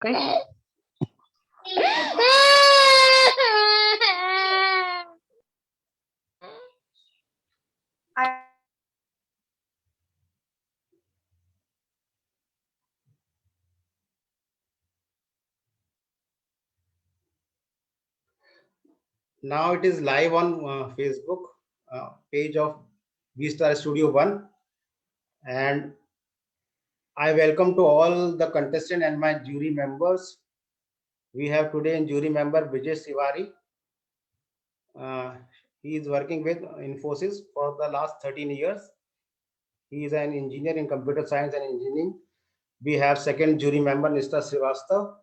Okay. Now it is live on Facebook page of V-Star Studio One, and I welcome to all the contestants and my jury members. We have today in jury member Vijay Siwari. He is working with Infosys for the last 13 years. He is an engineer in computer science and engineering. We have second jury member Nishta Srivastav.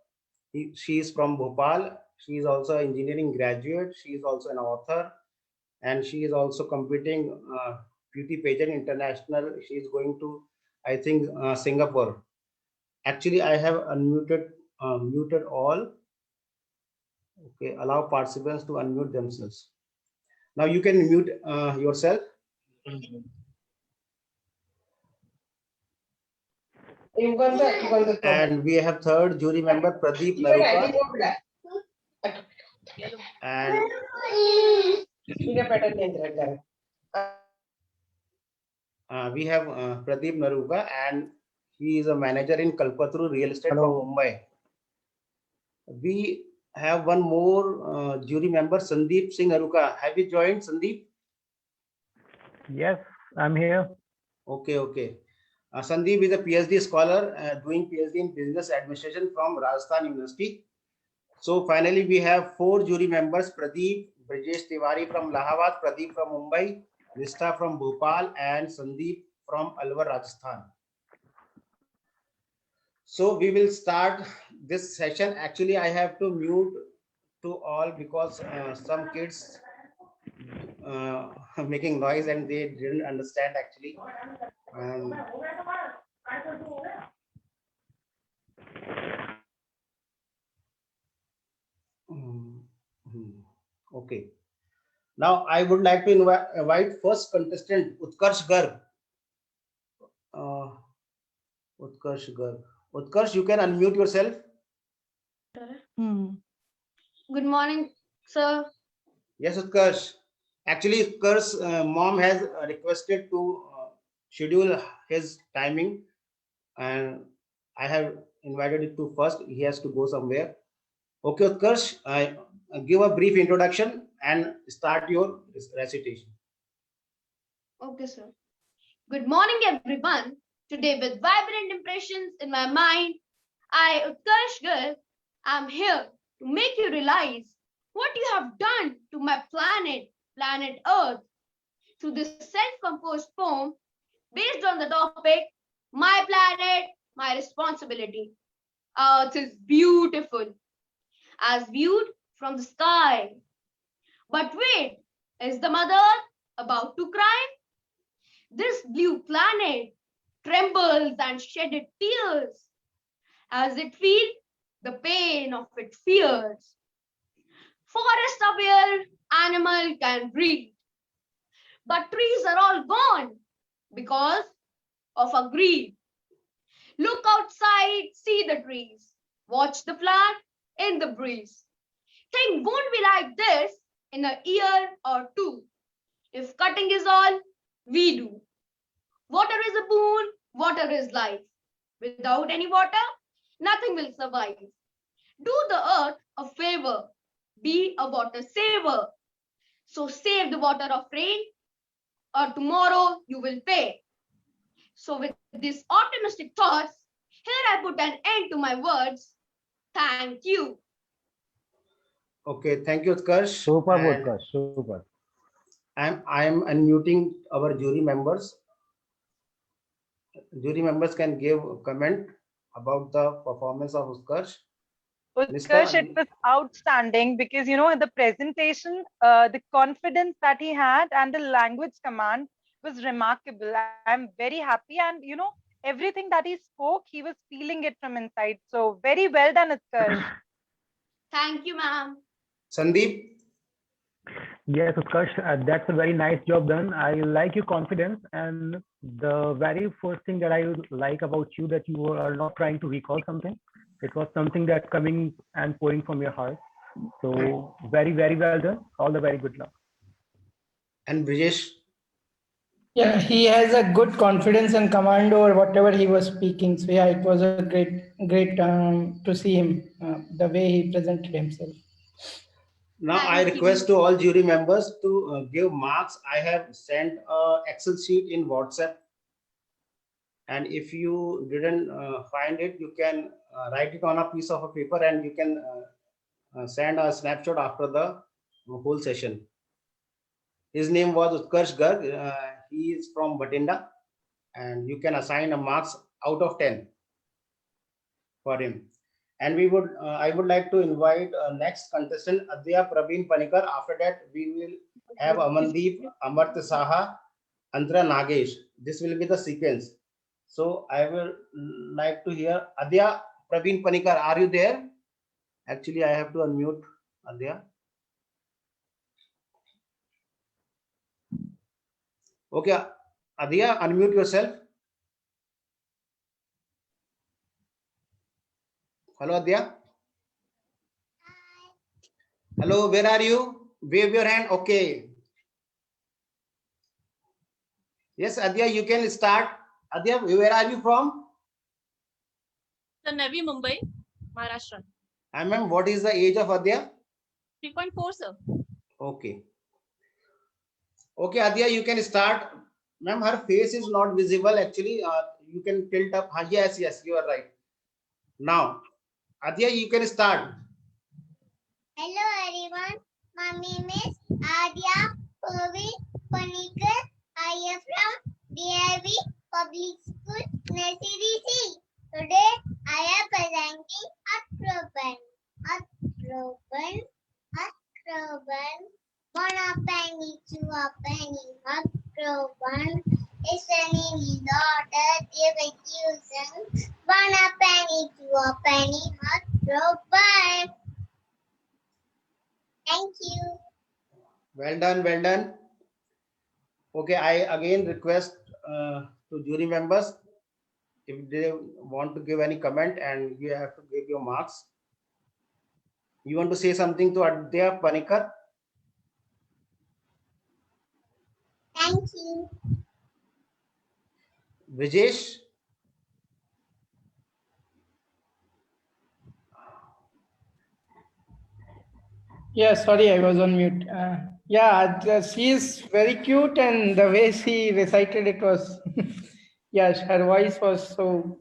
She is from Bhopal. She is also an engineering graduate. She is also an author, and she is also competing beauty pageant international. She is going to, I think, Singapore. Actually, I have unmuted muted all. Okay, allow participants to unmute themselves. Now you can mute yourself. And we have third jury member Pradeep Naruka. And we have Pradeep Naruka, and he is a manager in Kalpataru Real Estate from Mumbai. We have one more jury member, Sandeep Singh Naruka. Have you joined, Sandeep? Yes, I'm here. Okay. Sandeep is a PhD scholar doing PhD in business administration from Rajasthan University. So finally, we have four jury members: Pradeep, Brijesh Tiwari from Allahabad, Pradeep from Mumbai, Nishta from Bhopal, and Sandeep from Alwar, Rajasthan. So we will start this session. Actually, I have to mute to all because some kids making noise and they didn't understand actually. Okay. Now I would like to invite first contestant Utkarsh Garg. Utkarsh Garg. Utkarsh, you can unmute yourself. Good morning, sir. Yes, Utkarsh. Actually, Utkarsh's mom has requested to schedule his timing, and I have invited it to first. He has to go somewhere. Okay, Utkarsh, give a brief introduction and start your recitation. Okay, sir. Good morning, everyone. Today, with vibrant impressions in my mind, I, Utkarsh Garg, am here to make you realize what you have done to my planet Earth, through this self-composed poem based on the topic, My Planet, My Responsibility. Earth is beautiful, as viewed from the sky. But wait, is the Mother Earth about to cry? This blue planet trembles and shedded tears as it feels the pain of its fears. Forests are where animal can breathe, but trees are all gone because of our greed. Look outside, see the trees, watch the flower in the breeze. Things won't be like this in a year or two if cutting is all we do. Water is a boon, water is life. Without any water, nothing will survive. Do the earth a favor, be a water saver. So save the water of rain, or tomorrow you will pay. So with these optimistic thoughts, here I put an end to my words. Thank you. Okay, thank you, Utkarsh. Super, Utkarsh, super. I'm unmuting our jury members. Jury members can give comment about the performance of Utkarsh. Utkarsh, it was outstanding because, in the presentation, the confidence that he had and the language command was remarkable. I'm very happy. And, everything that he spoke, he was feeling it from inside. So very well done, Utkarsh. Thank you, ma'am. Sandeep? Yes, Utkarsh, that's a very nice job done. I like your confidence, and the very first thing that I like about you that you are not trying to recall something. It was something that coming and pouring from your heart. So very, very well done. All the very good luck. And Brijesh, Yeah, he has a good confidence and command over whatever he was speaking. So yeah, it was a great to see him, the way he presented himself. now I request to all jury members to give marks. I have sent a Excel sheet in WhatsApp, and if you didn't find it, you can write it on a piece of a paper, and you can send a snapshot after the whole session. His name was Utkarsh Garg. He is from Batinda, and you can assign a marks out of 10 for him. And I would like to invite next contestant Adya Praveen Panikar. After that, we will have Amandeep, Amartya Saha, Andra Nagesh. This will be the sequence. So I will like to hear Adya Praveen Panikar. Are you there? Actually, I have to unmute Adya. Okay, Adya, unmute yourself. Hello, Adya. Hello, where are you? Wave your hand. Okay. Yes, Adya, you can start. Adya, where are you from? The Navi Mumbai, Maharashtra. Ma'am, what is the age of Adya? 3.4, sir. Okay. Okay, Adya, you can start. Ma'am, her face is not visible. Actually, you can tilt up. Yes, you are right. Now, Adya, you can start. Hello everyone, my name is Adya Praveen Panikar. I am from DIV Public School, Nursery C. Today I am presenting Akroban. One a penny, two a penny, Akroban. Is any daughter give one a penny, two a penny, Akroban. Thank you. Well done, well done. Okay, I again request to jury members, if they want to give any comment, and you have to give your marks. You want to say something to Adya Panikar? Thank you. Brijesh? Yeah, sorry, I was on mute. She is very cute, and the way she recited it was, yes, her voice was so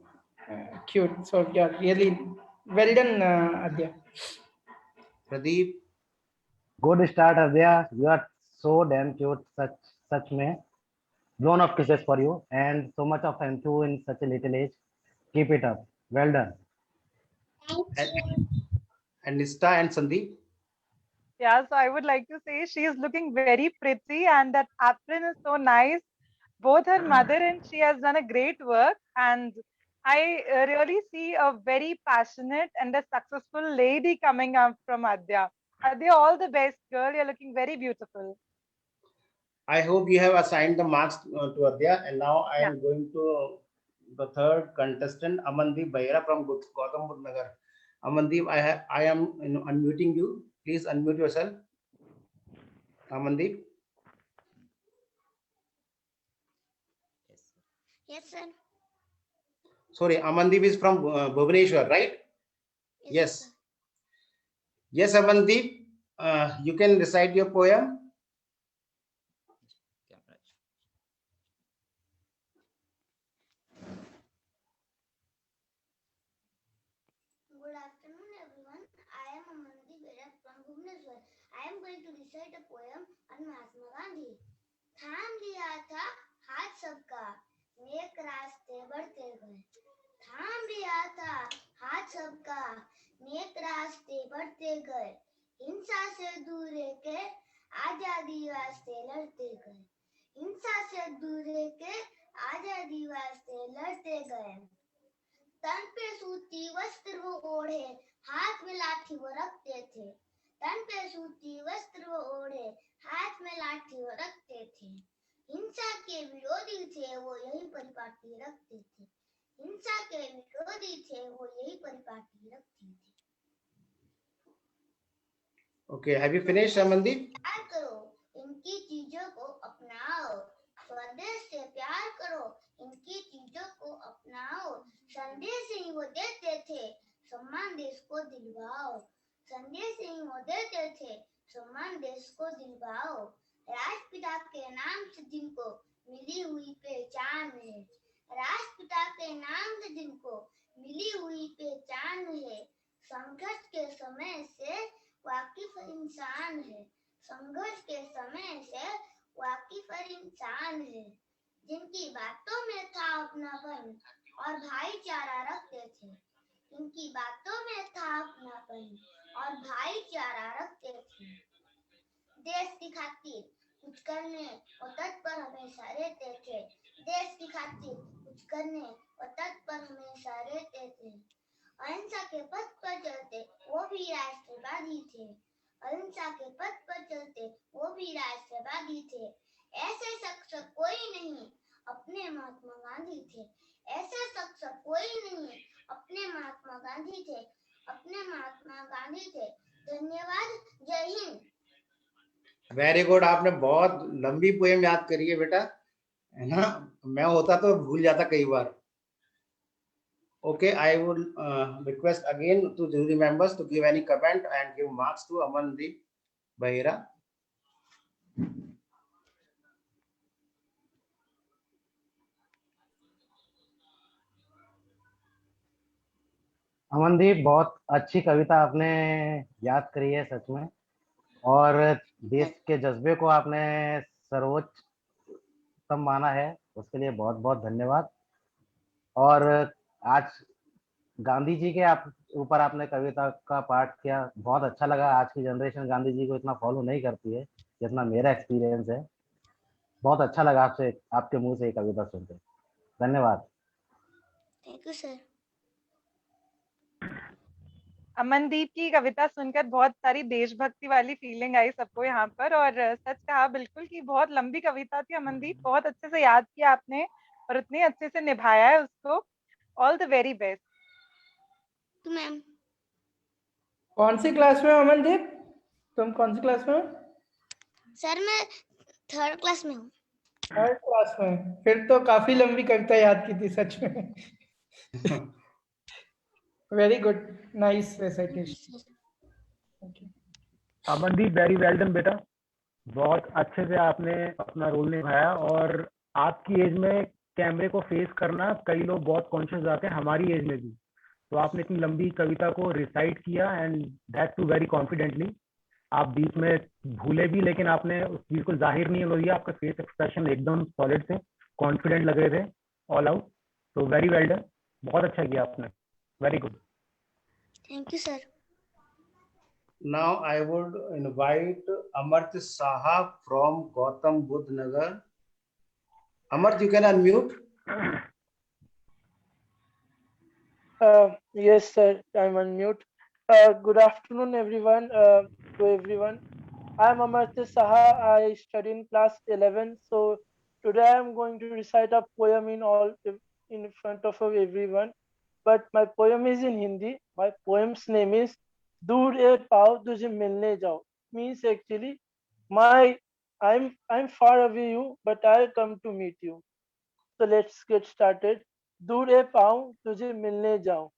cute. So yeah, really well done, Adya. Pradeep? Good start, Adya. You are so damn cute. Such में blown of kisses for you, and so much of enthusiasm in such a little age. Keep it up. Well done. Thank you. And Nista and Sandeep? Yeah, so I would like to say she is looking very pretty and that apron is so nice. Both her mother and she has done a great work, and I really see a very passionate and a successful lady coming up from Adya. Adya, all the best, girl. You're looking very beautiful. I hope you have assigned the marks to Adya, and now I am Yeah. going to the third contestant, Amandeep Bahera from Gautam Budh Nagar. Amandeep, I am unmuting you. Please unmute yourself. Amandeep. Yes, sir. Sorry, Amandeep is from Bhubaneswar, right? Yes. Yes, Amandeep, you can recite your poem. Good afternoon, everyone. I am Amandeep Bera from Bhubaneswar. I am going to recite a poem on Mahatma Gandhi. थाम लिया था हाथ सबका, नेक रास्ते बढ़ते गए. थाम लिया था हाथ सबका, नेक रास्ते बढ़ते गए. हिंसा से दूर के आजादी वास्ते लड़ते गए. हिंसा से दूर के आजादी वास्ते लड़ते गए. तन पे सूती वस्त्र वो ओढ़े, हाथ में लाठी वो रखते थे. तन पे सूती वस्त्र वो ओढ़े, हाथ में लाठी वो रखते थे. हिंसा के विरोधी थे वो, यही परिपाटी रखते थे. हिंसा के विरोधी थे, वो यही परिपाटी रखती थी। Okay, have you finished, Amandeep? प्यार करो, इनकी चीजों को अपनाओ, स्वदेश से प्यार करो, इनकी चीजों को अपनाओ, संदेश ही वो देते थे, सम्मान देश को दिलवाओ, संदेश ही वो देते थे, सम्मान देश को दिलवाओ, राष्ट्रपिता के नाम से जिनको मिली हुई पहचान है, राष्ट्रपिता के नाम से जिनको मिली हुई पहचान है, संघर्ष के समय से वाकिफ इंसान है, संघर्ष के समय से वाकिफ इंसान है, जिनकी बातों में था अपनापन और भाईचारा रखते थे, जिनकी बातों में था अपनापन और भाईचारा रखते थे, देश की खातिर कुछ करने और तत्पर हमेशा रहते थे, देश की खातिर कुछ करने और तत्पर हमेशा रहते थे, अहिंसा के पथ पर चलते वो भी राष्ट्रवादी थे, अहिंसा के पथ पर चलते वो भी राष्ट्रवादी थे, ऐसे शख्स कोई नहीं अपने महात्मा गांधी थे, ऐसे शख्स कोई नहीं अपने महात्मा गांधी थे, अपने महात्मा गांधी थे। धन्यवाद, जय हिंद। वेरी गुड, आपने बहुत लंबी पोएम याद करी है बेटा, है ना। मैं होता तो भूल जाता कई बार। Okay, I would request again to jury members to give any comment and give marks to Amandeep Bahira. Amandeep, बहुत अच्छी कविता आपने याद करी है सच में, और देश के जज्बे को आपने सर्वोच्चतम माना है, उसके लिए बहुत बहुत धन्यवाद। और आज गांधी जी के ऊपर आपने कविता का पाठ किया, बहुत अच्छा लगा। आज की जनरेशन गांधी जी को इतना फॉलो नहीं करती है जितना मेरा एक्सपीरियंस है। बहुत अच्छा लगा आपसे, आपके मुंह से ये कविता सुनकर। धन्यवाद। Thank you sir. अमनदीप की कविता सुनकर बहुत सारी देशभक्ति वाली फीलिंग आई सबको यहाँ पर, और सच कहा बिल्कुल कि बहुत लंबी कविता थी अमनदीप, बहुत अच्छे से याद किया आपने और इतने अच्छे से निभाया है उसको। All the very best. तो मैम, कौन सी क्लास में हो अमनदीप? तुम कौन सी क्लास में हो? सर मैं 3rd क्लास में हूँ। 3rd क्लास में? फिर तो काफी लंबी कविता याद की थी सच में। Very good, nice recitation. Amandeep, very well done बेटा, बहुत अच्छे से आपने अपना रोल निभाया। और आपकी एज में कैमरे को फेस करना कई लोग बहुत कॉन्शियस आते हैं, हमारी एज में भी। तो आपने इतनी लंबी कविता को रिसाइट किया and that too very confidently. आप बीच में भूले भी, लेकिन आपने उस चीज को जाहिर नहीं हो दिया। आपका फेस एक्सप्रेशन एकदम सॉलिड थे, कॉन्फिडेंट लग रहे थे ऑल आउट। तो वेरी वेल डन, बहुत अच्छा किया आपने, very good. Thank you sir. Now I would invite Amarth Saha from Gautam Budh Nagar. Amarth, you can unmute. Yes, sir, I'm on mute. Good afternoon, everyone. To everyone, I'm Amartya Saha. I study in class 11. So today I'm going to recite a poem in front of everyone. But my poem is in Hindi. My poem's name is "दूर ए पाओ तुझे मिलने जाओ." Means actually, I'm far away you, but I'll come to meet you. So let's get started. दूर ए पाऊं तुझे मिलने जाऊं,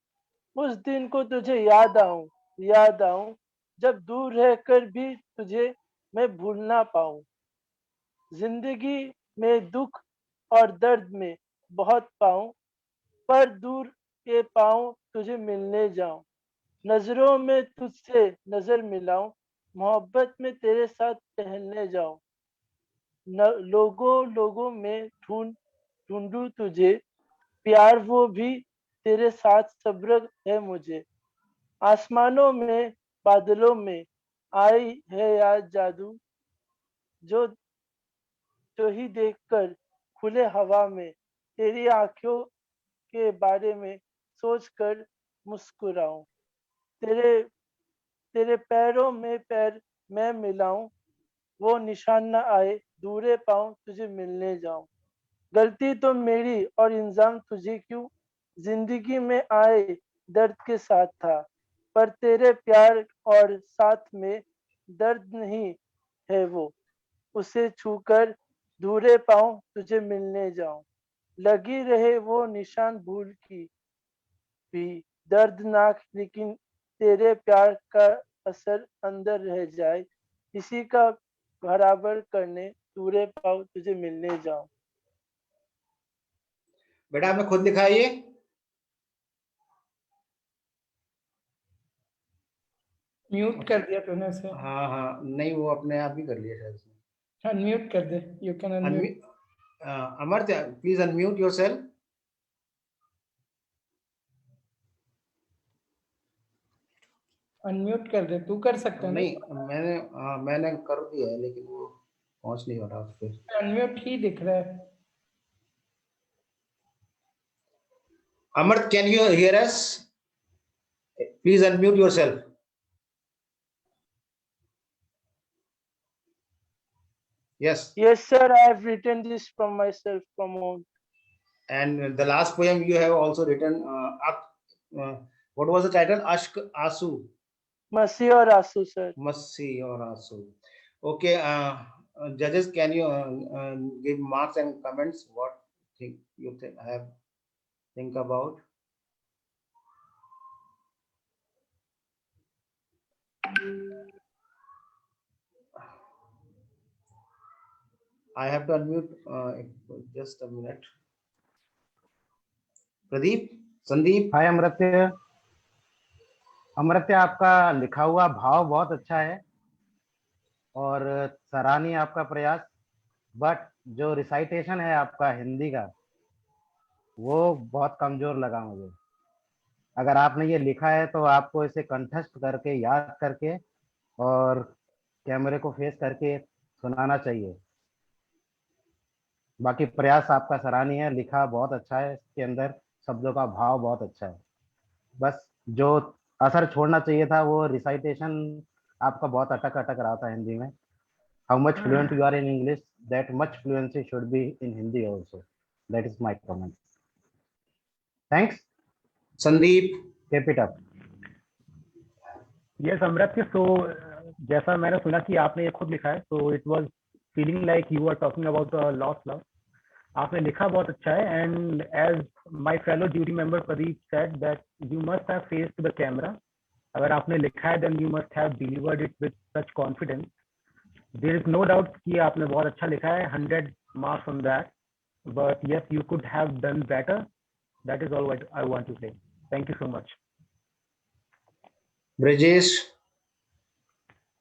उस दिन को तुझे याद आऊं, जब दूर रहकर भी तुझे मैं भूल ना पाऊं। जिंदगी में दुख और दर्द में बहुत पाऊं, पर दूर के पाऊं तुझे मिलने जाऊं। नजरों में तुझसे नजर मिलाऊं, मोहब्बत में तेरे साथ टहलने जाऊं। लोगों में ढूंढूं तुझे, प्यार वो भी तेरे साथ सब्र है मुझे। आसमानों में बादलों में आई है याद जादू, जो जो ही देखकर खुले हवा में तेरी आंखों के बारे में सोचकर मुस्कुराऊं। तेरे तेरे पैरों में पैर मैं मिलाऊं, वो निशान न आए दूरे पाऊं तुझे मिलने जाऊं। गलती तो मेरी और इंजाम तुझे क्यों, जिंदगी में आए दर्द के साथ था, पर तेरे प्यार और साथ में दर्द नहीं है वो। उसे छूकर धूरे पाँव तुझे मिलने जाऊं, लगी रहे वो निशान भूल की भी दर्दनाक, लेकिन तेरे प्यार का असर अंदर रह जाए, इसी का बराबर करने धूरे पाँव तुझे मिलने जाऊं। बेटा आपने खुद लिखा है ये? म्यूट कर दिया तूने उसे, हाँ हाँ, नहीं वो अपने आप ही कर लिया शायद उसने। अनम्यूट कर दे, you can unmute. Amartya, please unmute yourself. Unmute कर दे, तू कर सकता है ना? नहीं मैंने कर दिया है, लेकिन वो पहुंच नहीं हो रहा उस पर। अनम्यूट ही दिख रहा है। Amarth, can you hear us? Please unmute yourself. Yes. Yes, sir, I have written this from myself, Pramod. And the last poem you have also written. What was the title? Ashk Asu. Masi or Asu, sir. Masi or Asu. Okay. Judges, can you give marks and comments? What you think about? I have to unmute. Just a minute. Pradeep, Sandeep. हाय अमृत्य। अमृत्य, आपका लिखा हुआ भाव बहुत अच्छा है और सराहनीय आपका प्रयास, बट जो रिसाइटेशन है आपका हिंदी का वो बहुत कमजोर लगा मुझे। अगर आपने ये लिखा है तो आपको इसे कंठस्थ करके, याद करके और कैमरे को फेस करके सुनाना चाहिए। बाकी प्रयास आपका सराहनीय है, लिखा बहुत अच्छा है, इसके अंदर शब्दों का भाव बहुत अच्छा है। बस जो असर छोड़ना चाहिए था वो रिसाइटेशन आपका बहुत अटक अटक रहा था हिंदी में। How much fluent you are in English, that much fluency should be in Hindi also. That is my comment. Thanks Sandeep, keep it up. Yes Amritya, so जैसा मैंने सुना कि आपने ये खुद लिखा है, तो it was feeling like you are talking about a lost love. आपने लिखा बहुत अच्छा है, and as my fellow duty member Pradeep said that you must have faced the camera. अगर आपने लिखा है then you must have delivered it with such confidence. There is no doubt कि आपने बहुत अच्छा लिखा है, 100 marks on that, but yes you could have done better. That is all what I want to say. Thank you so much. Brajesh.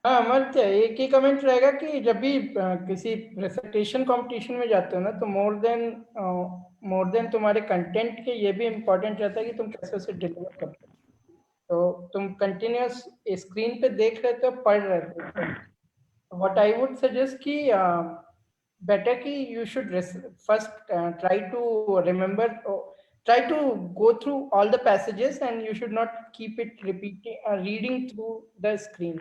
हाँ अमर्त्य, एक ही comment रहेगा कि जब भी किसी प्रेजेंटेशन कंपटीशन में जाते हो ना, तो मोर देन तुम्हारे कंटेंट के ये भी इम्पोर्टेंट रहता है कि तुम कैसे उसे डिलीवर करते हो। तो तुम कंटिन्यूअस स्क्रीन पे देख रहे थे, पढ़ रहे थे, व्हाट आई वुड सजेस्ट कि बेटर कि you should first try to remember, try to go through all the passages and you should not keep it reading through the screen.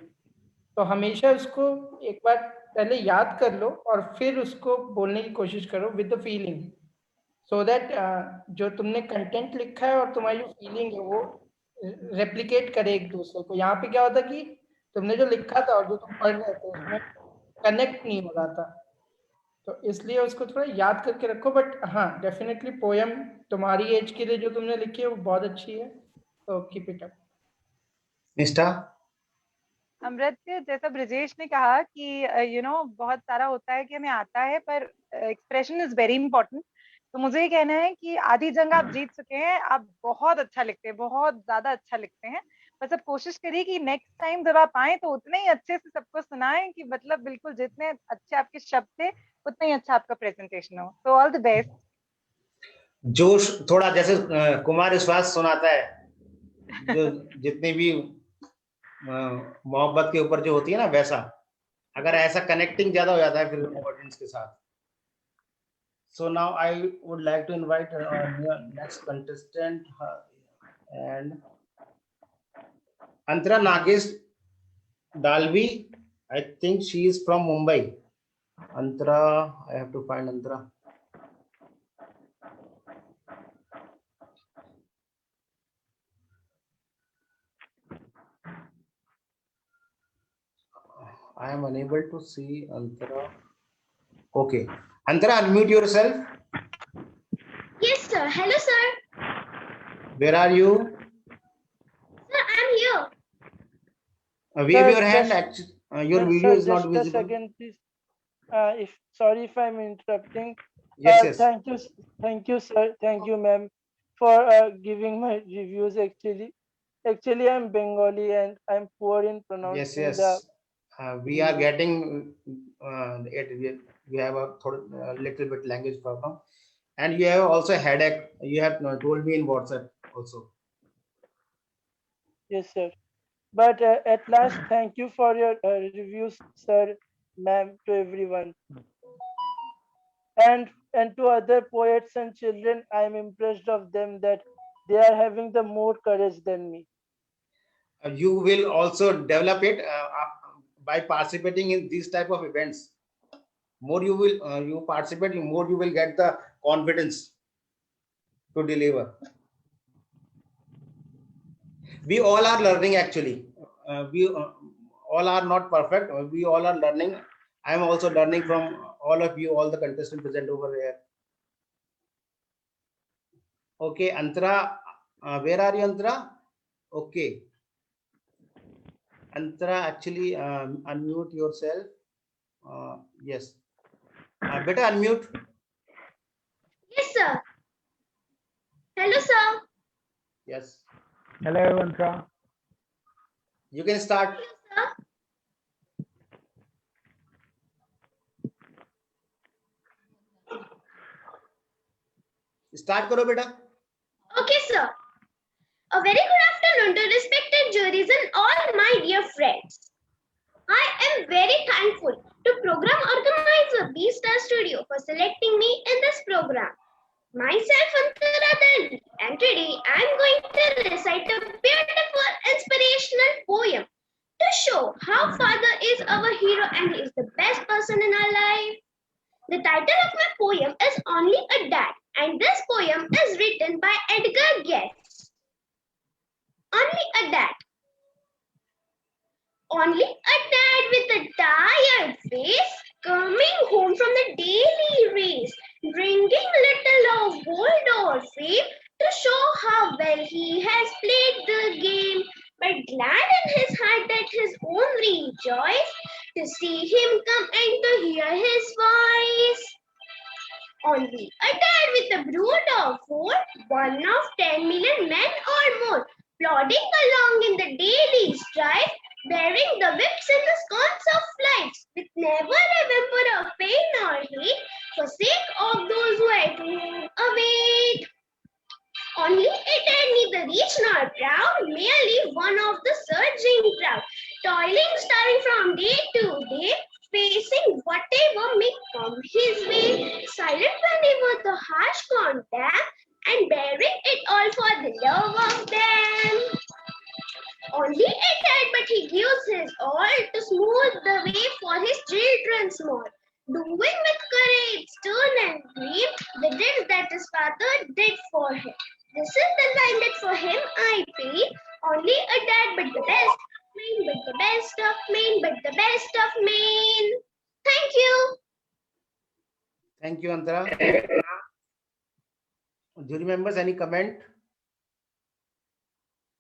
तो हमेशा उसको एक बार पहले याद कर लो और फिर उसको बोलने की कोशिश करो with the feeling, so that जो तुमने कंटेंट लिखा है और तुम्हारी जो फीलिंग है वो रेप्लिकेट करे एक दूसरे को। यहाँ पे क्या होता कि तुमने जो लिखा था और जो तुम पढ़ रहे थे उसमें कनेक्ट नहीं हो रहा था, तो इसलिए उसको थोड़ा याद करके रखो। बट हाँ, डेफिनेटली पोयम तुम्हारी एज के लिए जो तुमने लिखी है वो बहुत अच्छी है, तो कीप इट अप। निष्ठा। अमृत्य, जैसा ब्रजेश ने कहा कि बहुत सारा होता है कि हमें आता है, पर एक्सप्रेशन इज वेरी इंपॉर्टेंट। तो मुझे ये कहना है कि आधी जंग आप जीत चुके हैं, आप बहुत अच्छा लिखते हैं, बहुत ज्यादा अच्छा लिखते हैं। बस अब कोशिश करिए कि नेक्स्ट टाइम जब आप आए तो उतने ही अच्छे से सबको सुनाएं कि मतलब बिल्कुल जितने अच्छे आपके शब्द थे उतना ही अच्छा आपका प्रेजेंटेशन हो। तो ऑल द बेस्ट। जोश थोड़ा जैसे कुमार विश्वास सुनाता है, जो जितनी भी मोहब्बत के ऊपर जो होती है ना, वैसा अगर ऐसा कनेक्टिंग ज्यादा हो जाता है फिर ऑडियंस के साथ। So now I would like to invite our next contestant and Antara Nagesh Dalvi. I think she is from Mumbai. Antara, I have to find Antara. I am unable to see Antara. Okay. Antara, unmute yourself. Yes, sir. Hello, sir. Where are you? Sir, I'm here. Wave Sir, your hand. Your video sir, is not just a visible. second, please. If sorry if I'm interrupting. Yes, yes. Thank you, sir. Thank you, ma'am, for giving my reviews. Actually, I'm Bengali and I'm poor in Yes, pronouncing the. yes. We are getting it. We have a little bit language problem, and you have also headache. You have told me in WhatsApp also. Yes, sir. But at last, thank you for your reviews, sir, ma'am, to everyone. And to other poets and children, I am impressed of them that they are having the more courage than me. You will also develop it by participating in these type of events. More you will you participate, more you will get the confidence to deliver. We all are learning actually. We all are not perfect. We all are learning. I am also learning from all of you, all the contestants present over here. Okay, Antara, where are you, Antara? Okay, Antara, actually unmute yourself. Yes, better unmute. Yes, sir. Hello, sir. Yes, Hello, Antara. you can start. Hello, sir. Start karo beta. Okay, sir. A very good afternoon to respected juries and all my dear friends. I am very thankful to program organizer B Star Studio for selecting me in this program. Myself Antara Dalvi, and today I am going to recite a beautiful inspirational poem to show how father is our hero and he is the best person in our life. The title of my poem is Only a Dad, and this poem is written by Edgar Guest. Only a dad. Only a dad with a tired face coming home from the daily race, bringing little of gold or fame to show how well he has played the game, but glad in his heart that his own rejoice to see him come and to hear his voice. Only a dad with a brood of 4, 1 of 10 million men or more, plodding along in the daily strife, bearing the whips and the scorns of life, with never a whimper of pain or hate, for sake of those who at home await. Only a dad neither rich nor proud, merely one of the surging crowd, toiling, starving from day to day, facing whatever may come his way, silent whenever the harsh contact, and bearing it all for the love of them. Only a dad, but he gives his all to smooth the way for his children small, doing with courage, stern and brave, the deeds that his father did for him. This is the line that for him I paid. Only a dad, but the best of men, but the best of men, but the best of men. Thank you. Thank you, Antara. Jury members, any comment?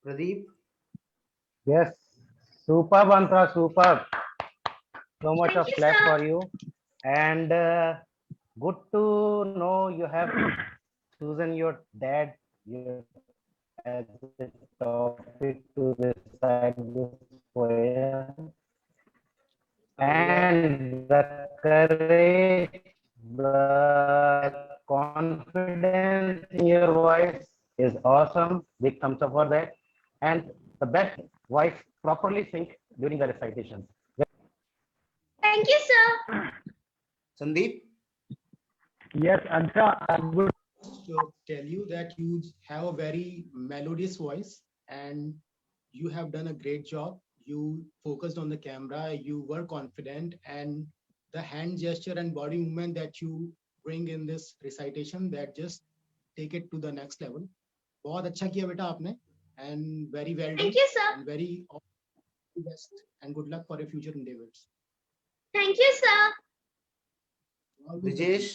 Pradeep? Yes, superb, Antara, superb. So much Thank of you, clap sir. for you. And good to know you have chosen your dad as a topic to recite this poem. And the courage, the confidence in your voice is awesome. Big thumbs up for that. And the best voice properly sync during the recitation. Thank you, sir. Sandeep? Yes, Antara, I would to tell you that you have a very melodious voice and you have done a great job. You focused on the camera, you were confident, and the hand gesture and body movement that you bring in this recitation that just take it to the next level. बहुत अच्छा किया बेटा आपने and very well done Thank you, sir. and very all the best and good luck for your future endeavors. Thank you, sir. Brijesh,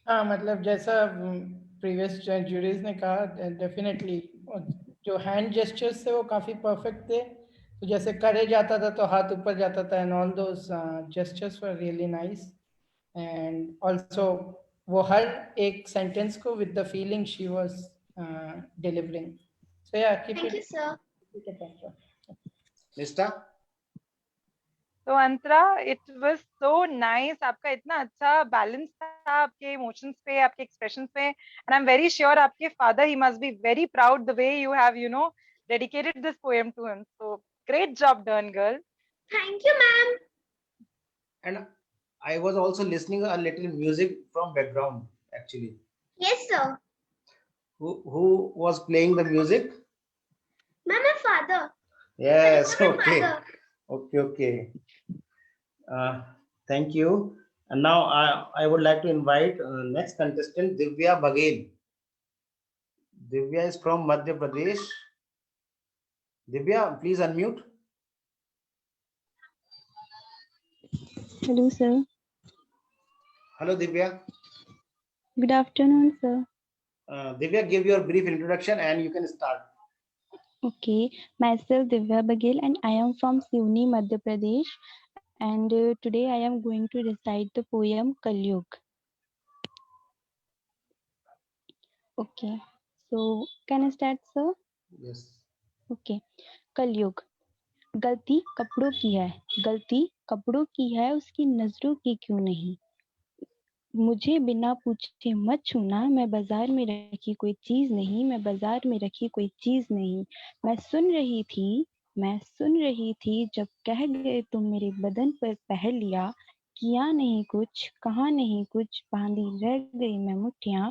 हाँ मतलब जैसा previous juries ने कहा, डेफिनेटली जो हैंड जेस्चर्स थे वो काफी परफेक्ट थे। तो जैसे करे जाता था तो हाथ ऊपर जाता था, and all those gestures were really nice. And also वो हर एक सेंटेंस को with the feeling she was delivering. So yeah keep Thank you, it sir. Nista, तो Antara, it was so nice. आपका इतना अच्छा बैलेंस था आपके इमोशंस पे, आपके एक्सप्रेशंस पे, and I am very sure आपके father, he must be very proud the way you have dedicated this poem to him. So great job done, girl. Thank you, ma'am. and I was also listening a little music from background actually. Yes, sir. Who was playing the music? Ma'am, my father. Yes, My okay. father. Okay. Thank you. And now I would like to invite next contestant, Divya Baghel. Divya is from Madhya Pradesh. Divya, please unmute. Hello, sir. Hello, Divya. Good afternoon, sir. Divya, give your brief introduction and you can start. Okay, myself Divya Baghel and I am from Sivni, Madhya Pradesh. And today I am going to recite the poem Kalyug. Okay, so can I start, sir? Yes. Okay, Kalyug. गलती कपड़ों की है, गलती कपड़ों की है, उसकी नजरों की क्यों नहीं। मुझे बिना पूछे मत छूना, मैं बाजार में रखी कोई चीज नहीं, मैं बाजार में रखी कोई चीज नहीं। मैं सुन रही थी जब कह गए तुम मेरे बदन पर पहल लिया। किया नहीं कुछ, कहा नहीं कुछ, बांधी रह गई मैं मुट्ठियां,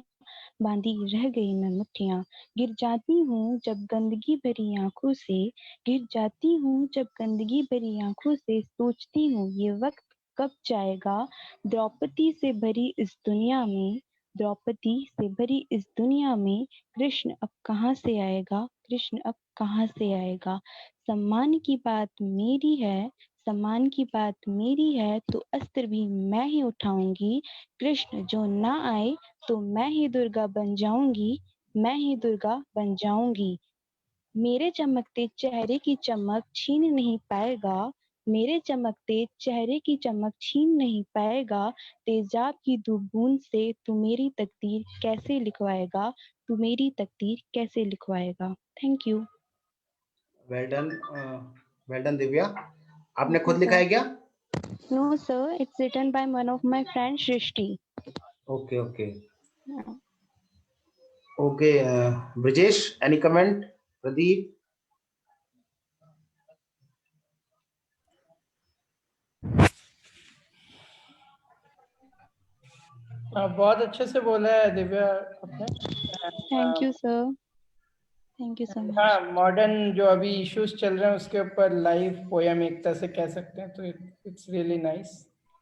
बांधी रह गई मैं मुट्ठियां। गिर जाती हूँ जब गंदगी भरी आंखों से, गिर जाती हूँ जब गंदगी भरी आंखों से। सोचती हूँ ये वक्त कब जाएगा, द्रौपदी से भरी इस दुनिया में, द्रौपदी से भरी इस दुनिया में। कृष्ण अब कहाँ से आएगा, कृष्ण अब कहाँ से आएगा। सम्मान की बात मेरी है, सम्मान की बात मेरी है, तो अस्त्र भी मैं ही उठाऊंगी। कृष्ण जो ना आए तो मैं ही दुर्गा बन जाऊंगी, मैं ही दुर्गा बन जाऊंगी। मेरे चमकते चेहरे की चमक छीन नहीं पाएगा, मेरे चमकते चेहरे की चमक छीन नहीं पाएगा। तेजाब की दो बूंद से तू मेरी तकदीर कैसे लिखवाएगा, तू मेरी तकदीर कैसे लिखवाएगा। Thank you. Well done, Divya. आपने खुद लिखा है क्या? No sir, it's written by one of my friend Srishti. Okay. Okay, Brijesh, any comment? Pradeep? बहुत अच्छे से बोला है दिव्या आपने। Thank you sir, thank you so much. हाँ, मॉडर्न जो अभी इश्यूज चल रहे हैं उसके ऊपर लाइव पोयम एक तरह से कह सकते हैं, तो it's really nice.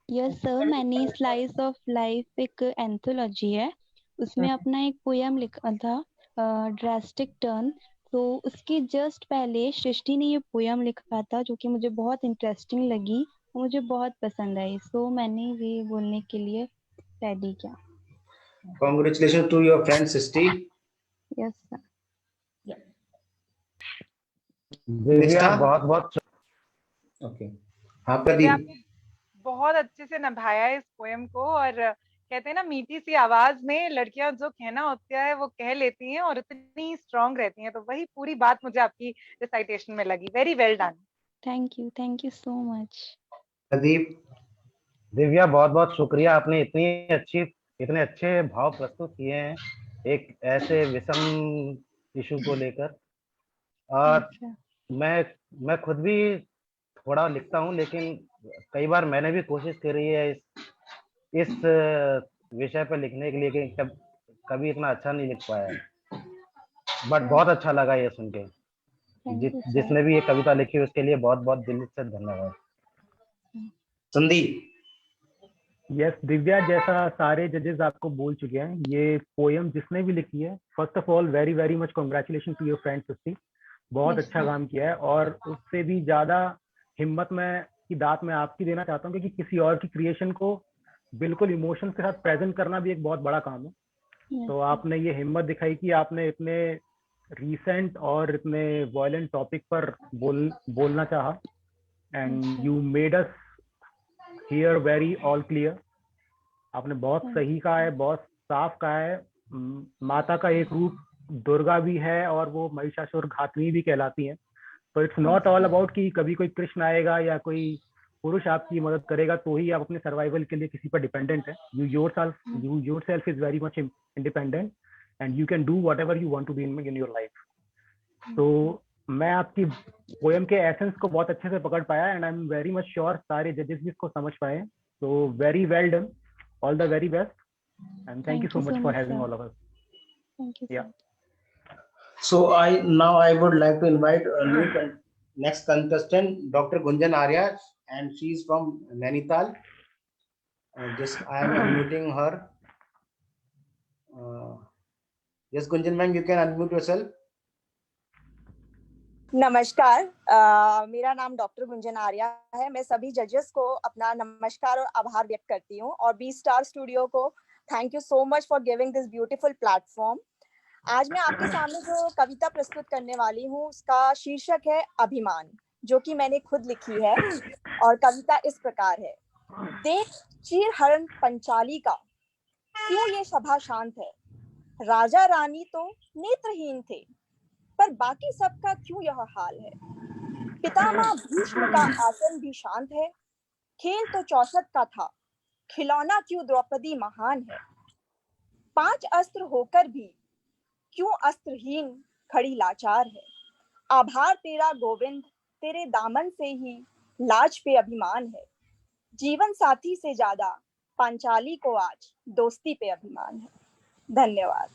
Yes sir, मैंने स्लाइस ऑफ लाइफ एक एंथोलॉजी है, उसमें अपना एक पोयम लिखा था, ड्रास्टिक टर्न। तो उसके जस्ट पहले सृष्टि ने ये पोयम लिखा था जो कि मुझे बहुत इंटरेस्टिंग लगी, मुझे बहुत पसंद आई, सो मैंने ये बोलने के लिए रेडी किया। Congratulations to your friend Sisti. Yes sir. Divya बहुत बहुत Okay. हाँ दिव्या, प्रदीप। आपने बहुत अच्छे से निभाया इस पोएम को, और कहते हैं ना, मीठी सी आवाज में लड़कियां जो कहना होता है वो कह लेती हैं और इतनी स्ट्रांग रहती हैं। तो वही पूरी बात मुझे आपकी रिसाइटेशन में लगी। Very well done. Thank you so much. Pradeep. Divya बहुत बहुत शुक्रिया, आपने इतने अच्छे भाव प्रस्तुत किए हैं एक ऐसे विषम इशू को लेकर। और मैं खुद भी थोड़ा लिखता हूँ, लेकिन कई बार मैंने भी कोशिश करी है इस विषय पर लिखने के लिए, कि कभी इतना अच्छा नहीं लिख पाया, बट बहुत अच्छा लगा ये सुन के। जिसने भी ये कविता लिखी उसके लिए बहुत बहुत दिल से धन्यवाद। संदीप। यस दिव्या, जैसा सारे जजेस आपको बोल चुके हैं, ये पोयम जिसने भी लिखी है, first of all very very much congratulation to your friend सिस्टी। बहुत अच्छा काम किया है, और उससे भी ज्यादा हिम्मत में की दात मैं आपकी देना चाहता हूँ, क्योंकि किसी और की क्रिएशन को बिल्कुल इमोशंस के साथ प्रेजेंट करना भी एक बहुत बड़ा काम है। तो आपने ये हिम्मत दिखाई कि आपने इतने रीसेंट और इतने वायलेंट टॉपिक पर बोलना चाहा, and you made us here very all clear. आपने बहुत सही कहा है, बहुत साफ कहा है। माता का एक रूप दुर्गा भी है और वो महिषासुर घातनी भी कहलाती है। तो इट्स नॉट ऑल अबाउट कि कभी कोई कृष्ण आएगा या कोई पुरुष आपकी मदद करेगा तो ही आप अपने सर्वाइवल के लिए किसी पर डिपेंडेंट है। You yourself is very much independent and you can do whatever you want to be in your life. तो मैं आपकी पोएम के एसेंस को बहुत अच्छे से पकड़ पाया and I am very much sure सारे जजेस भी इसको समझ पाए। तो very well done, all the very best and thank you so much for having all of us. Thank you. Yeah. So I would like to invite next contestant, Dr. Gunjan Arya, and she is from Nainital. Just I am unmuting her. Yes, Gunjan ma'am, you can unmute yourself. नमस्कार, मेरा नाम doctor Gunjan Arya है। मैं सभी जजेस को अपना नमस्कार और आभार व्यक्त करती हूँ और बी स्टार स्टूडियो को thank you so much for giving this beautiful platform. आज मैं आपके सामने जो कविता प्रस्तुत करने वाली हूँ उसका शीर्षक है अभिमान, जो कि मैंने खुद लिखी है और कविता इस प्रकार है। देख चीरहरण पंचाली का, क्यों ये सभा शांत है। राजा रानी तो नेत्रहीन थे, पर बाकी सबका क्यों यह हाल है। पितामह भीष्म का आसन भी शांत है, खेल तो 64 का था, खिलौना क्यों द्रौपदी महान है। 5 अस्त्र होकर भी क्यों अस्त्रहीन खड़ी लाचार है। आभार तेरा गोविंद, तेरे दामन से ही लाज पे अभिमान है। जीवन साथी से ज्यादा पांचाली को आज दोस्ती पे अभिमान है। धन्यवाद।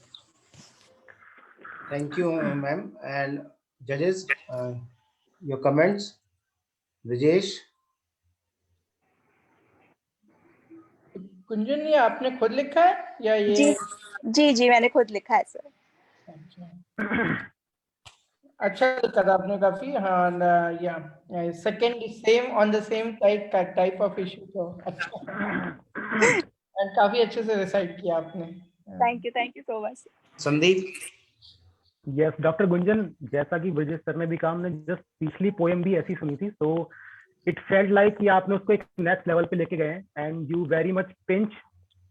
Thank you, ma'am. And judges, your comments. Rajesh. कुंजन, ये आपने खुद लिखा है या ये? जी मैंने खुद लिखा है सर। अच्छा लिखा था आपने काफी। हाँ, या second same on the same type of issue. तो अच्छा, and काफी अच्छे से रिसाइट किया आपने। Thank you so much. Sandeep. Yes doctor Gunjan, जैसा कि ब्रजेश सर ने भी कहा, हमने जस्ट पिछली पोएम भी ऐसी सुनी थी, तो इट फेल्ट लाइक कि आपने उसको एक नेक्स्ट लेवल पे लेके गए and you very much pinch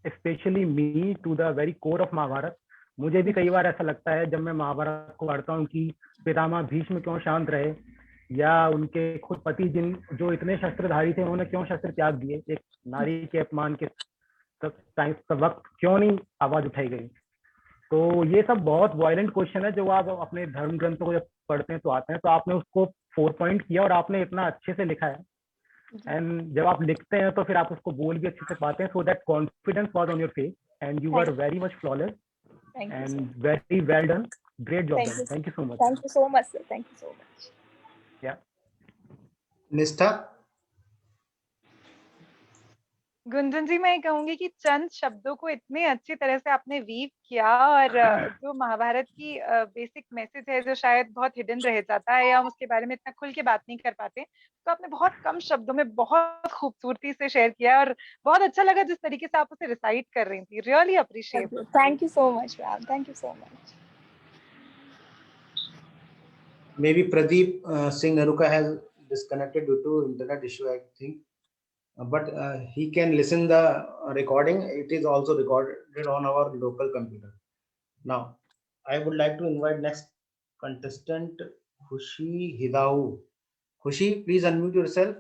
specially me to the very core of Mahabharat. मुझे भी कई बार ऐसा लगता है जब मैं महाभारत को पढ़ता हूँ कि पितामह भीष्म क्यों शांत रहे, या उनके खुद पति जो इतने शस्त्रधारी थे उन्होंने क्यों शस्त्र त्याग दिए। एक नारी के अपमान के वक्त क्यों नहीं आवाज उठाई गई। तो ये सब बहुत वायलेंट क्वेश्चन है जो आप अपने धर्म ग्रंथों को जब पढ़ते हैं तो आते हैं। तो आपने उसको 4 पॉइंट किया और आपने इतना अच्छे से लिखा है, एंड जब आप लिखते हैं तो फिर आप उसको बोल भी अच्छे से पाते हैं। So that confidence was on your face and you were very much flawless and very well done, great job. Thank you so much. Thank you so much sir, thank you so much. या निष्ठा। गुंजन जी, मैं कहूंगी कि चंद शब्दों को इतने अच्छी तरह से आपने वीव किया और जो महाभारत की बेसिक मैसेज है जो शायद बहुत हिडन रह जाता है या हम उसके बारे में इतना खुल के बात नहीं कर पाते, तो आपने बहुत कम शब्दों में बहुत खूबसूरती से शेयर किया और बहुत अच्छा लगा जिस तरीके से आप उसे रिसाइट कर रही थी। Really appreciate. Thank you so much ma'am, thank you so much. Maybe Pradeep Singh Naruka has disconnected due to internet issue, I think. But he can listen the recording. It is also recorded on our local computer. Now, I would like to invite next contestant, Khushi Hidau. Khushi, please unmute yourself.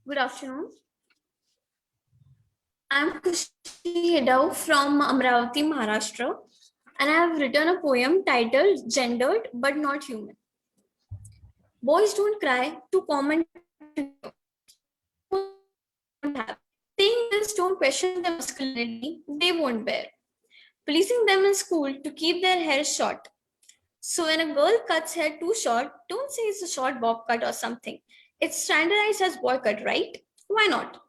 Good afternoon. I am Khushi Hidau from Amravati, Maharashtra, and I have written a poem titled Gendered but Not Human. Boys don't cry to comment. Saying this, don't question their masculinity, they won't bear. Policing them in school to keep their hair short. So when a girl cuts hair too short, don't say it's a short bob cut or something. It's standardized as boy cut, right? Why not?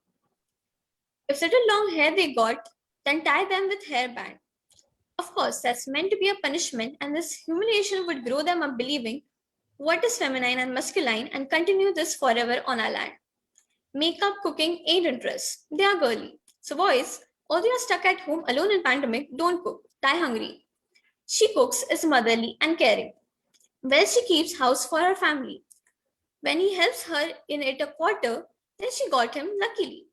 If such a long hair they got, then tie them with hairband. Of course, that's meant to be a punishment, and this humiliation would grow them up believing what is feminine and masculine and continue this forever on our land. Makeup, cooking ain't interest. They are girly. So boys, although you're stuck at home alone in pandemic, don't cook. Die hungry. She cooks, is motherly and caring. Well, she keeps house for her family. When he helps her in it a quarter, then she got him luckily.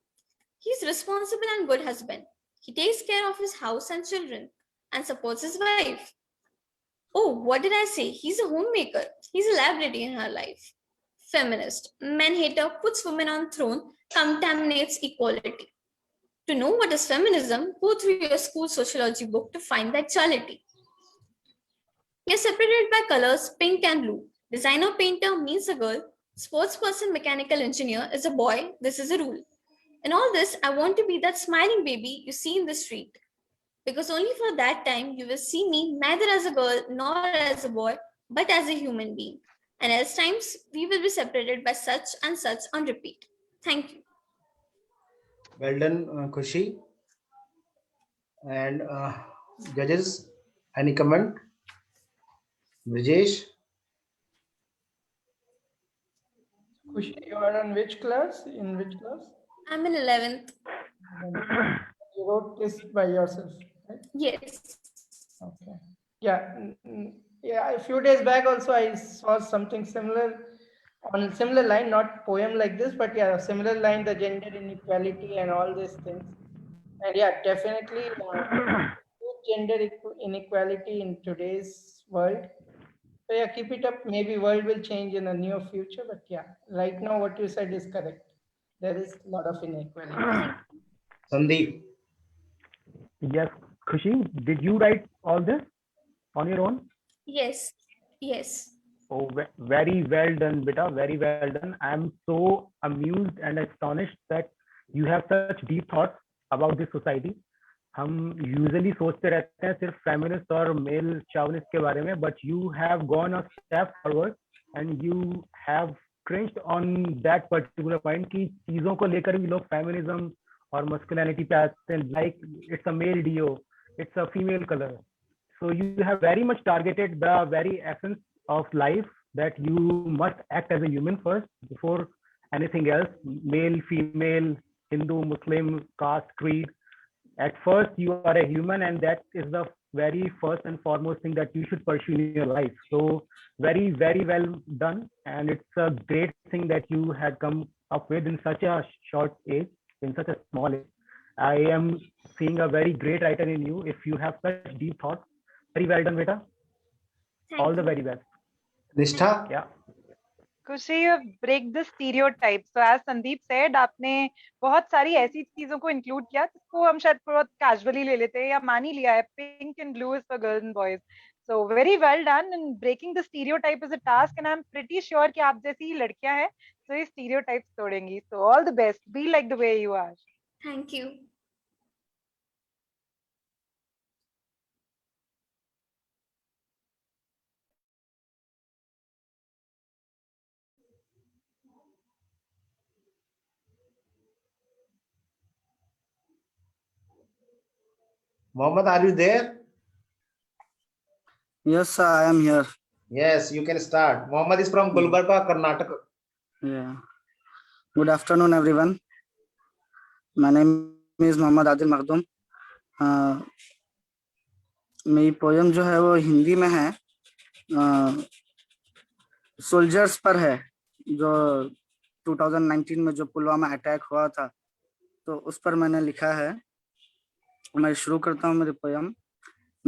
He's responsible and good husband. He takes care of his house and children and supports his wife. Oh, what did I say? He's a homemaker. He's a liability in her life. Feminist, man hater, puts women on throne, contaminates equality. To know what is feminism, go through your school sociology book to find the actuality. We are separated by colors, pink and blue. Designer painter means a girl. Sports person, mechanical engineer is a boy. This is a rule. In all this, I want to be that smiling baby you see in the street. Because only for that time you will see me neither as a girl nor as a boy, but as a human being. And else times we will be separated by such and such on repeat. Thank you. Well done, Khushi. And judges, any comment? Brijesh? Kushi, you are on which class? In which class? I'm in 11th. You wrote this by yourself, right? Yes. Okay. Yeah. Yeah. A few days back also I saw something similar on a similar line, not poem like this, but yeah, similar line, the gender inequality and all these things. And yeah, definitely gender inequality in today's world. So yeah, keep it up. Maybe world will change in the near future, but yeah, right now what you said is correct. There is a lot of inequality. Sandeep? Yes, Khushi, did you write all this on your own? Yes. Yes. Oh, very well done, beta. Very well done. I am so amused and astonished that you have such deep thoughts about this society. हम usually सोचते रहते हैं सिर्फ feminist और mail चावनिस्ट के बारे में, but you have gone a step forward and you have clinched on that particular point कि चीजों को लेकर भी लोग फेमिनिज्म और मस्कुलिनिटी पे आते हैं, like it's a male deo, it's a female colour. So you have very much targeted the very essence of life, that you must act as a human first before anything else. Male, female, Hindu, Muslim, caste, creed. At first you are a human, and that is the very first and foremost thing that you should pursue in your life. So very, very well done. And it's a great thing that you had come up with in such a short age, in such a small age. I am seeing a very great writer in you. If you have such deep thoughts, very well done, beta. All the very best. Nishtha? Yeah. Kushi, you break the stereotypes. So as Sandeep said, आपने बहुत सारी ऐसी चीजों को include किया जिसको हम शायद बहुत casually ले लेते हैं या मान ही लिया है. Pink and blue is for girls and boys. So very well done, and breaking the stereotype is a task, and I'm pretty sure कि आप जैसी लड़कियां हैं तो ये stereotypes तोड़ेंगी. So all the best. Be like the way you are. Thank you. Mohammed, are you there? Yes, sir, I am here. Yes, you can start. Mohammed is from Gulbarga, Karnataka. Yeah. Good afternoon, everyone. My name is Mohammad Adil Makhdoom. मेरी poem जो है वो हिंदी में है, soldiers पर है, जो 2019 में जो पुलवामा अटैक हुआ था, तो उस पर मैंने लिखा है. मैं शुरू करता हूँ मेरी पोयम.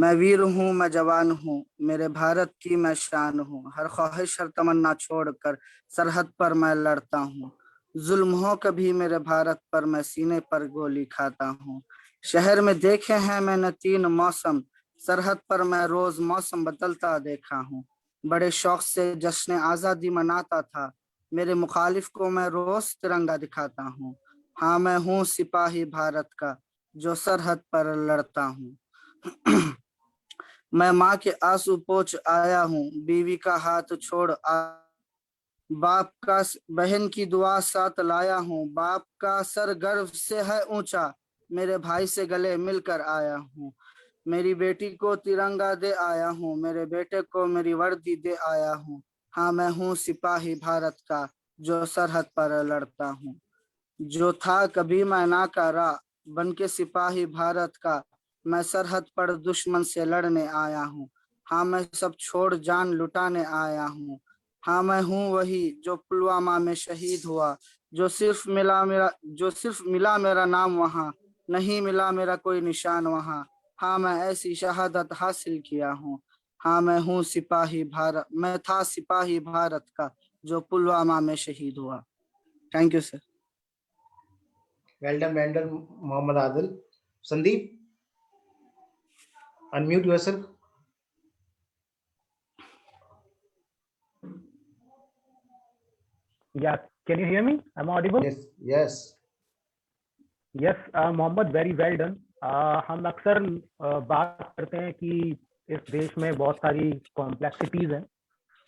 मैं वीर हूँ, मैं जवान हूँ, मेरे भारत की मैं शान हूँ, हर ख्वाहिश हर तमन्ना छोड़कर सरहद पर मैं लड़ता हूँ. जुल्म हो कभी मेरे भारत पर, मैं सीने पर गोली खाता हूँ. शहर में देखे हैं मैंने 3 मौसम, सरहद पर मैं रोज मौसम बदलता देखा हूँ. बड़े शौक से जश्न आजादी मनाता था, मेरे मुखालिफ को मैं रोज तिरंगा दिखाता हूँ. हाँ, मैं हूँ सिपाही भारत का, जो सरहद पर लड़ता हूँ. मैं माँ के आंसू पोंछ आया हूँ, बीवी का हाथ छोड़ बाप का बहन की दुआ साथ लाया हूँ. बाप का सर गर्व से है ऊंचा, मेरे भाई से गले मिलकर आया हूँ. मेरी बेटी को तिरंगा दे आया हूँ, मेरे बेटे को मेरी वर्दी दे आया हूँ। हाँ, मैं हूँ सिपाही भारत का, जो सरहद पर लड़ता हूँ। जो था कभी मैं नाकारा, बन के सिपाही भारत का, मैं सरहद पर दुश्मन से लड़ने आया हूँ। हाँ, मैं सब छोड़ जान लुटाने आया हूँ। हाँ, मैं हूँ वही जो पुलवामा में शहीद हुआ, जो सिर्फ मिला मेरा नाम वहाँ, नहीं मिला मेरा कोई निशान वहाँ। हाँ, मैं ऐसी शहादत हासिल किया हूँ। हाँ, मैं था सिपाही भारत का, जो पुलवामा में शहीद हुआ। Thank you sir. Well done, Mohammad Adil. Sandeep, unmute yourself. Yeah, can you hear me? I'm audible? Yes, yes. Yes, Mohammad, very well done. हम अक्सर बात करते हैं कि इस देश में बहुत सारी कॉम्प्लेक्सिटीज हैं,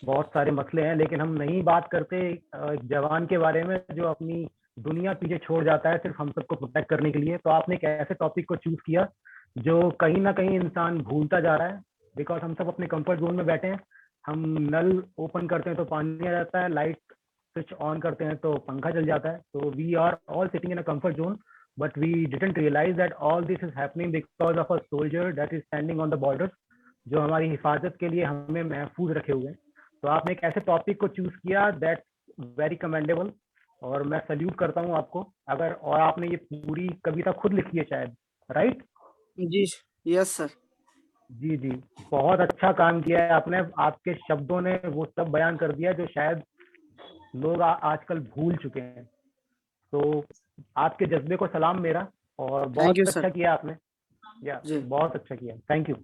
बहुत सारे मसले हैं, लेकिन हम नहीं बात करते एक जवान के बारे में जो अपनी दुनिया पीछे छोड़ जाता है सिर्फ हम सबको प्रोटेक्ट करने के लिए। तो आपने एक ऐसे टॉपिक को चूज किया जो कहीं ना कहीं इंसान भूलता जा रहा है, बिकॉज हम सब अपने कंफर्ट जोन में बैठे हैं। हम नल ओपन करते हैं तो पानी आ जाता है, लाइट स्विच ऑन करते हैं तो पंखा चल जाता है। तो we are all sitting in a comfort zone, but we didn't realize that all this is happening because of a soldier that is standing on the borders, जो हमारी हिफाजत के लिए हमें महफूज रखे हुए हैं। तो आपने एक ऐसे टॉपिक को चूज किया, दैट्स वेरी कमेंडेबल, और मैं सल्यूट करता हूँ आपको। अगर और आपने ये पूरी कविता खुद लिखी है शायद, राइट? जी, यस सर। जी जी, बहुत अच्छा काम किया है आपने। आपके शब्दों ने वो सब बयान कर दिया जो शायद लोग आजकल भूल चुके हैं। तो आपके जज्बे को सलाम मेरा, और बहुत अच्छा किया आपने। या बहुत अच्छा किया, थैंक यू।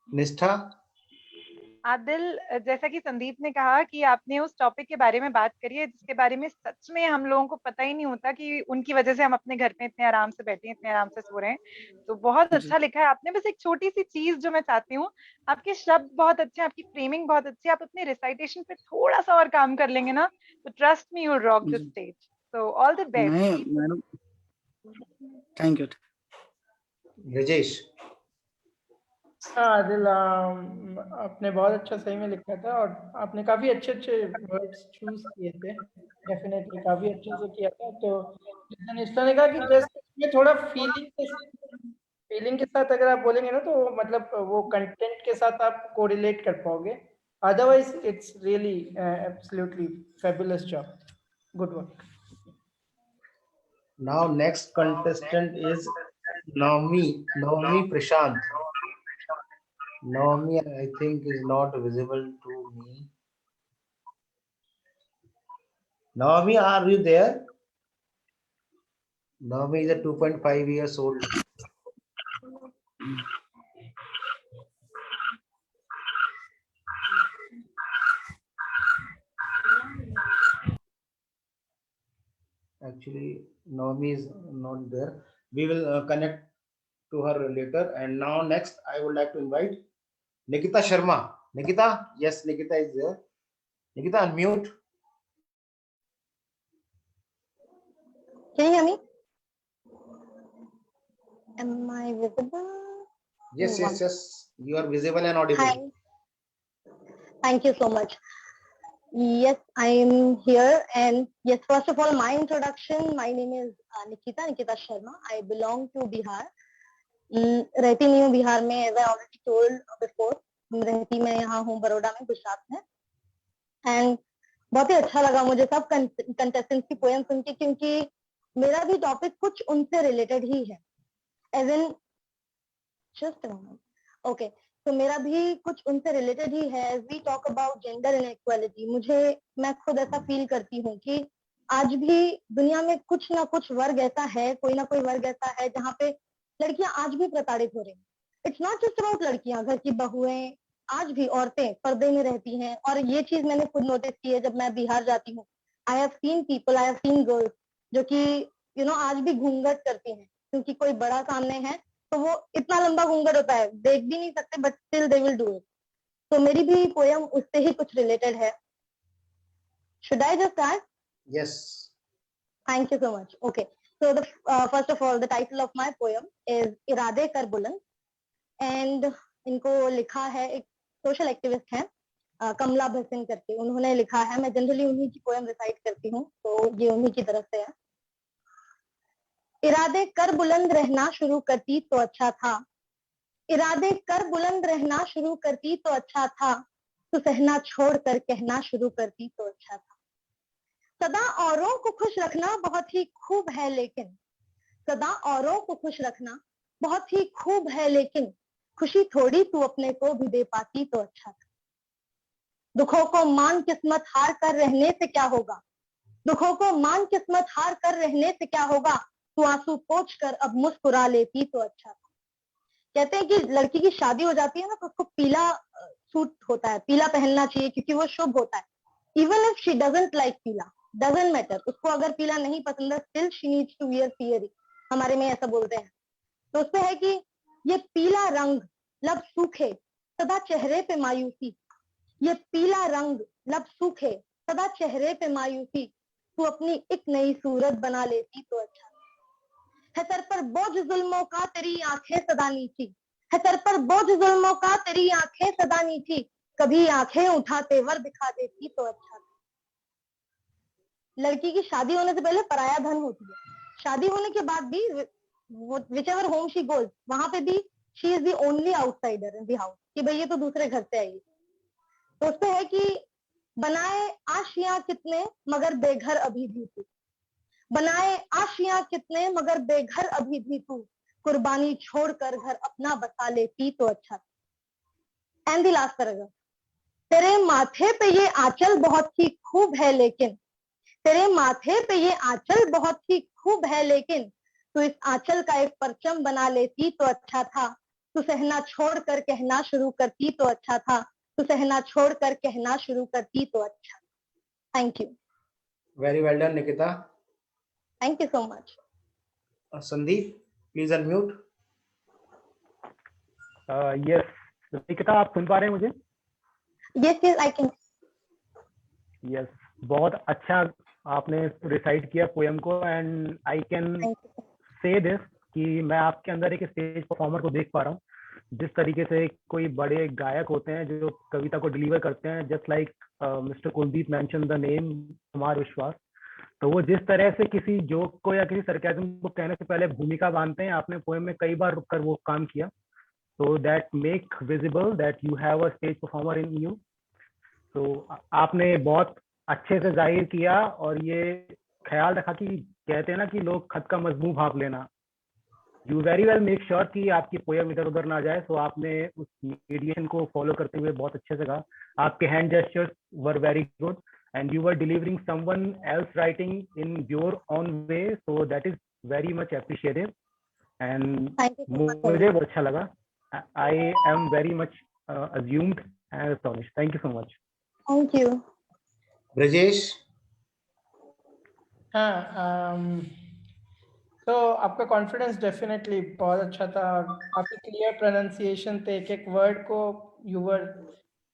निष्ठा। आदिल, जैसा कि संदीप ने कहा कि आपने उस टॉपिक के बारे में बात करी है जिसके बारे में सच में हम लोगों को पता ही नहीं होता कि उनकी वजह से हम अपने घर में इतने आराम से बैठे हैं, इतने आराम से सो रहे हैं। तो बहुत अच्छा लिखा है आपने। बस एक छोटी सी चीज जो मैं चाहती हूँ, आपके शब्द बहुत अच्छे हैं, आपकी फ्रेमिंग बहुत अच्छी है, आप अपने रिसाइटेशन पे थोड़ा सा और काम कर लेंगे ना, तो trust me, you will rock the stage. So all the best. Thank you. Brajesh. हाँ आदिल, आपने बहुत अच्छा सही में लिखा था, और आपने काफी अच्छे अच्छे वर्ड्स चूज किए थे। डेफिनेटली काफी अच्छे से किया था। तो जैसे निष्ठा ने कहा कि जैसे इसमें थोड़ा फीलिंग के साथ अगर आप बोलेंगे ना, तो मतलब वो कंटेंट के साथ आप कोरिलेट कर पाओगे। Otherwise it's really absolutely fabulous job, good work. Now next contestant is Naomi Prashant. Naomi, I think, is not visible to me. Naomi, are you there? Naomi is a 2.5 years old. Actually, Naomi is not there. We will connect to her later. And now next, I would like to invite Nikita Sharma. Nikita, yes, Nikita is there. Nikita, unmute. Can you hear me? Am I visible? Yes, yes, yes. You are visible and audible. Hi. Thank you so much. Yes, I am here. And yes, first of all, my introduction. My name is Nikita Sharma. I belong to Bihar. रहती नहीं हूँ बिहार में, as I already told before. रहती मैं यहाँ हूँ बड़ौदा में, गुजरात में। And बहुत ही अच्छा लगा मुझे सब कंटेस्टेंट्स की पोएम सुन के, क्योंकि मेरा भी टॉपिक कुछ उनसे रिलेटेड ही है। As in, just a moment. Okay, तो मेरा भी कुछ उनसे रिलेटेड ही है। As we talk about gender inequality, मैं खुद ऐसा फील करती हूँ कि आज भी दुनिया में कुछ ना कुछ वर्ग ऐसा है, कोई ना कोई वर्ग ऐसा है जहाँ पे लड़कियां आज भी प्रताड़ित हो रही हैं। इट्स नॉट जस्ट अबाउट लड़कियां, घर की बहुएं, आज भी औरतें पर्दे में रहती हैं। और ये चीज मैंने खुद नोटिस की है जब मैं बिहार जाती हूँ। I have seen people, I have seen girls जो कि आज भी घूंघट करती हैं, क्योंकि कोई बड़ा सामने है तो वो इतना लंबा घूंघट होता है, देख भी नहीं सकते, but still they will do it. तो मेरी भी पोयम उससे ही कुछ रिलेटेड है। Should I just start? Yes. Thank you so much. Okay. So first of all, the title of my poem is इरादे कर बुलंद, and इनको लिखा है एक सोशल एक्टिविस्ट हैं कमला भसिन करके, उन्होंने लिखा है. मैं जनरली उन्हीं की पोएम रिसाइट करती हूँ, तो ये उन्हीं की तरफ से है. इरादे कर बुलंद रहना शुरू करती तो अच्छा था, इरादे कर बुलंद रहना शुरू करती तो अच्छा था, तो सहना छोड़कर कहना शुरू करती तो अच्छा था. सदा औरों को खुश रखना बहुत ही खूब है, लेकिन सदा औरों को खुश रखना बहुत ही खूब है, लेकिन खुशी थोड़ी तू अपने को भी दे पाती तो अच्छा था. दुखों को मान किस्मत हार कर रहने से क्या होगा, दुखों को मान किस्मत हार कर रहने से क्या होगा, तू आंसू पोंछ कर अब मुस्कुरा लेती तो अच्छा था. कहते हैं कि लड़की की शादी हो जाती है ना, तो उसको पीला सूट होता है, पीला पहनना चाहिए क्योंकि वो शुभ होता है. Even if she doesn't like पीला, डजंट मैटर, उसको अगर पीला नहीं पसंद है, still she needs to wear पियरी, हमारे में ऐसा बोलते हैं. तो उसपे है कि ये पीला रंग लब सूखे सदा चेहरे पे मायूसी, ये पीला रंग लब सूखे सदा चेहरे पे मायूसी, तू अपनी एक नई सूरत बना लेती तो अच्छा है. सर पर बोझ जुल्मों का तेरी आंखें सदा नीची, है सर पर बोझ जुल्मों का तेरी आंखें सदा नीची, कभी आंखें उठा तेवर दिखा देती तो अच्छा था. लड़की की शादी होने से पहले पराया धन होती है, शादी होने के बाद भी whichever home she goes, वहां पे भी she is the only outsider in the house, कि भाई ये तो दूसरे घर से आई. तो उसपे है कि बनाए आशियां कितने मगर बेघर अभी भी तू, बनाए आशियां कितने मगर बेघर अभी भी तू, कुर्बानी छोड़कर घर अपना बसा लेती तो अच्छा था. एंड द लास्ट पैराग्राफ, तेरे माथे पे ये आंचल बहुत ही खूब है, लेकिन तेरे माथे पे ये आंचल बहुत ही खूब है, लेकिन तू इस आंचल का एक परचम बना लेती तो अच्छा था, तू सहना छोड़कर कहना शुरू करती तो अच्छा था, तू सहना छोड़कर कहना शुरू करती तो अच्छा. Thank you. Very well done, Nikita. Thank you so much. Sandeep, please unmute. Yes Nikita, आप सुन पा रहे हैं मुझे? Yes yes I can. Yes, बहुत अच्छा आपने रिसाइट किया पोएम को, and I can say this कि मैं आपके अंदर एक स्टेज परफॉर्मर को देख पा रहा हूँ. जिस तरीके से कोई बड़े गायक होते हैं जो कविता को डिलीवर करते हैं, just like mister Kuldeep mention the name Kumar विश्वास, तो वो जिस तरह से किसी जोक को या किसी सरकाज़म को कहने से पहले भूमिका बांधते हैं, आपने पोएम में कई बार रुककर वो काम किया. so that make visible that you have a stage performer in you. तो आपने बहुत अच्छे से जाहिर किया और ये ख्याल रखा कि कहते हैं ना कि लोग खत का मजमू भाप लेना. You very well make sure कि आपकी पोएम इधर उधर ना जाए. सो आपने उस मीडिएशन को फॉलो करते हुए बहुत अच्छे से कहा. आपके hand gestures were very good and you were delivering someone else writing in your own way, so that is very much appreciated and मुझे बहुत अच्छा लगा. I am very much assumed and astonished. Thank you so much. Thank you. Brajesh. हाँ, तो आपका confidence definitely बहुत अच्छा था. आपकी क्लियर प्रोनाउंसिएशन थे, एक एक वर्ड को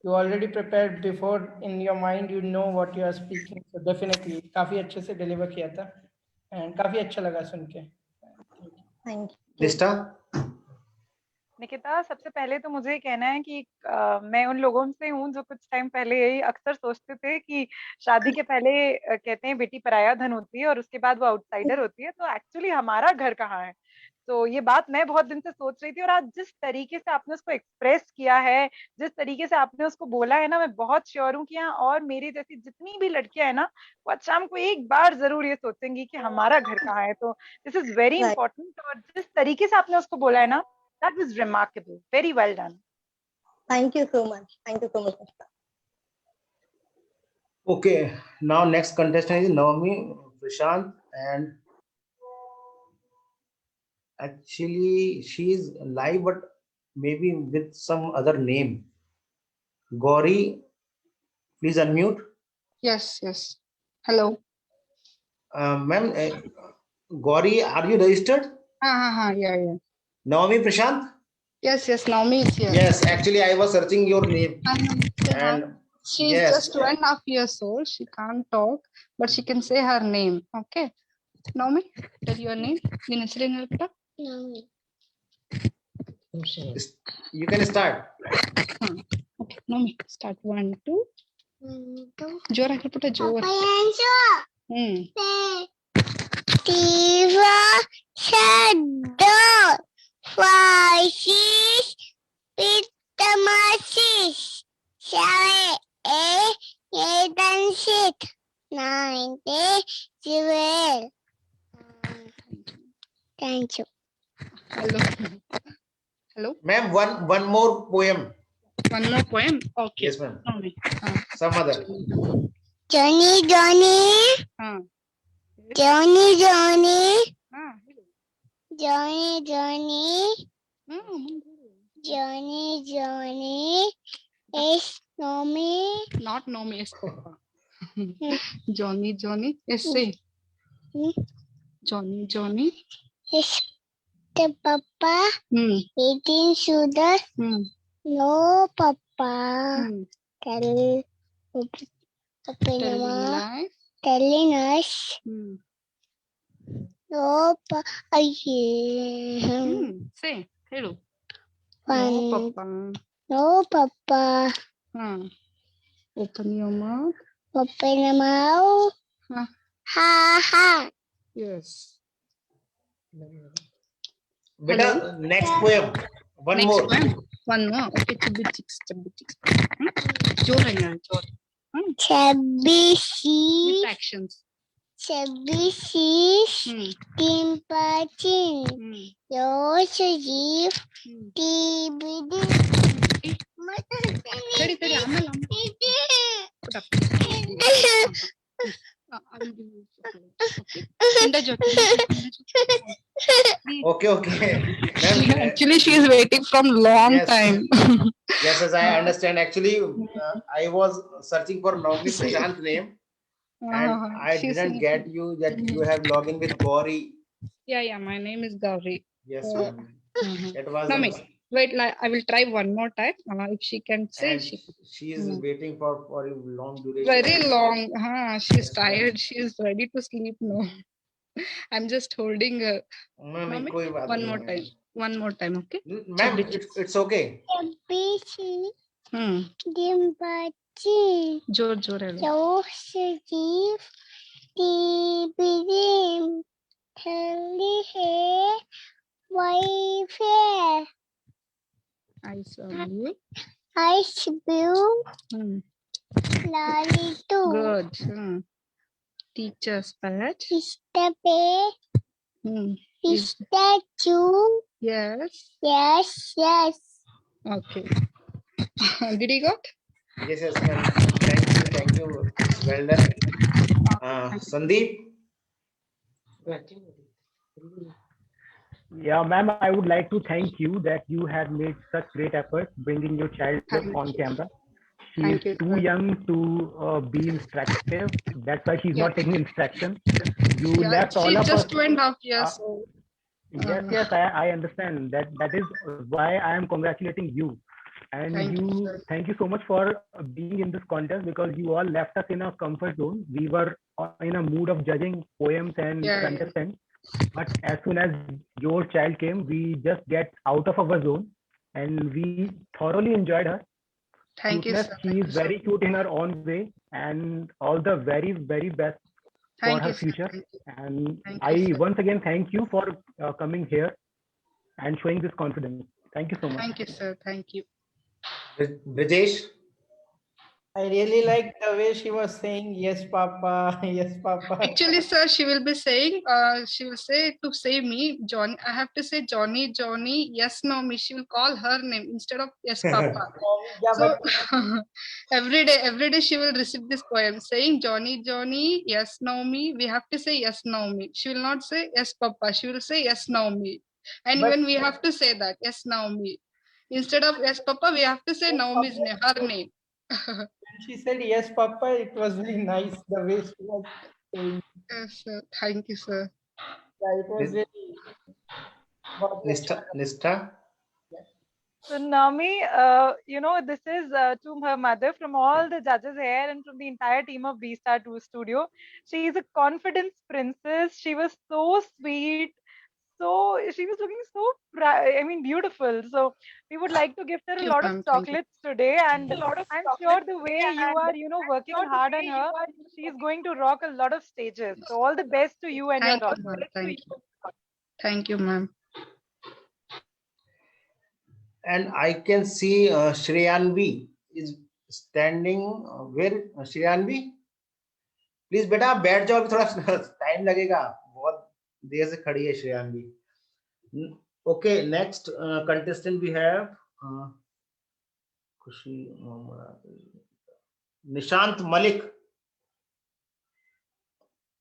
you already prepared before in your mind, you know what you are speaking, so definitely काफी अच्छे से डिलीवर किया था and काफी अच्छा लगा सुन के. Thank you. निष्ठा. निकिता, सबसे पहले तो मुझे कहना है कि मैं उन लोगों से हूँ जो कुछ टाइम पहले यही अक्सर सोचते थे कि शादी के पहले कहते हैं बेटी पराया धन होती है और उसके बाद वो आउटसाइडर होती है. तो एक्चुअली हमारा घर कहाँ है? तो ये बात मैं बहुत दिन से सोच रही थी और आज जिस तरीके से आपने उसको एक्सप्रेस किया है, जिस तरीके से आपने उसको बोला है ना, मैं बहुत श्योर हूँ कि हाँ, और मेरी जैसी जितनी भी लड़कियां हैं ना, वो आज शाम को एक बार जरूर ये सोचेंगी कि हमारा घर कहाँ है. तो दिस इज वेरी इंपॉर्टेंट. और जिस तरीके से आपने उसको बोला है ना, that was remarkable. Very well done. Thank you so much. Thank you so much. Okay, now next contestant is Naomi Prashant, and actually she is live but maybe with some other name. Gauri, please unmute. Yes. Hello. Ma'am, Gauri, are you registered? Yeah. Naomi Prashant? Yes, Naomi is here. Yes, actually I was searching your name. And she's just 2.5 years old. She can't talk, but she can say her name. Okay. Naomi, tell your name. Din ಹೆಸರು ಏನು ಹೇಳ್ಬಿಟ್ಟ? You can start. Okay, Naomi, start 1, 2. ಜೋರಾಗಿ ಹೇಳ್ಬಿಟ್ಟ ಜೋರ್. Tiva shadow faces pitamasis shall a sit 90 jewel. Thank you. Hello. Hello. Ma'am, one more poem. One more poem. Okay. Yes, ma'am. Naomi. Some other. Johnny, Johnny. Johnny, Johnny. Johnny, Johnny. Johnny, Johnny. Yes, Nomi. Not Naomi, yes, Papa. Johnny, Johnny. Yes, say. Johnny, Johnny. Yes, the Papa. Eating sugar. No, Papa. Tell, open your mouth. Telling us. No, Papa. Say, hello. One. No, Papa. No, Papa. Open your mouth. Open your mouth. Ha ha. Yes. Beta, next poem. One Next more. poem. One more. Okay, chubby chicks. Jor hai yaar, jor. Chubby With actions. Chubby sheesh. Timpachin. Yoshajif. TBD. Tadi, amal. Put up. I will give you chocolate. Okay. Ma'am, Actually, she is waiting from long time. Yes, as I understand. Actually, I was searching for Naomi Prashant name, and I didn't get you that you have login with Gauri. Yeah. My name is Gauri. Yes, ma'am. It was. Naomi, wait. I will try one more time. If she can say, she is waiting for a long duration. Very long. She's tired. She is ready to sleep now. I'm just holding her. Ma'am, One more time, okay? Ma'am, it's okay. Jor. Yoshajif. TBD. Telly hair. Wife hair. I saw you. Ice blue. Lolly too. Good. Teacher's pet. Mr. Bear. Statue. Yes. Yes. Okay. Did he got? Yes, ma'am. Thank you. Well done. Sandeep. Yeah, ma'am, I would like to thank you that you have made such great efforts bringing your child on camera. She is too young to be instructive. That's why she's not taking instruction. You left all of us. She just 2.5 years old. Yes, I understand that. That is why I am congratulating you. And thank you so much for being in this contest, because you all left us in a comfort zone. We were in a mood of judging poems and contestants. But as soon as your child came, we just get out of our zone, and we thoroughly enjoyed her. Thank you, sir. She is very cute in her own way, and all the very, very best for her future. And I once again thank you for coming here and showing this confidence. Thank you so much. Thank you, sir. Thank you. Brijesh. I really like the way she was saying, yes, Papa, yes, Papa. Actually, sir, she will be saying, she will say to say me, Johnny, I have to say Johnny, yes, Naomi. She will call her name instead of yes, Papa. So every day she will receive this poem saying Johnny, yes, Naomi. We have to say yes, Naomi. She will not say yes, Papa. She will say yes, Naomi. And even we have to say that, yes, Naomi. Instead of yes, Papa, we have to say Naomi's name, her name. When she said yes, Papa, it was very nice the way she was saying. Yes, sir. Thank you, sir. Yeah, it was very. Nistha. So Nami, this is to her mother from all the judges here and from the entire team of B Star 2 Studio. She is a confidence princess. She was so sweet. So she was looking so, beautiful. So we would like to gift her a Thank you, lot of ma'am. Thank you. chocolates today. And I'm sure the way you are, working hard on her, she's going to rock a lot of stages. So all the best to you and your Thank you, daughter. ma'am. Thank you. Thank you, ma'am. And I can see Shreyanvi is standing. Where Shreyanvi? Please बेटा आप बैठ जाओ, थोड़ा time लगेगा, बहुत देर से खड़ी है Shreyanvi. Okay, next contestant we have Khushi Nishant Malik.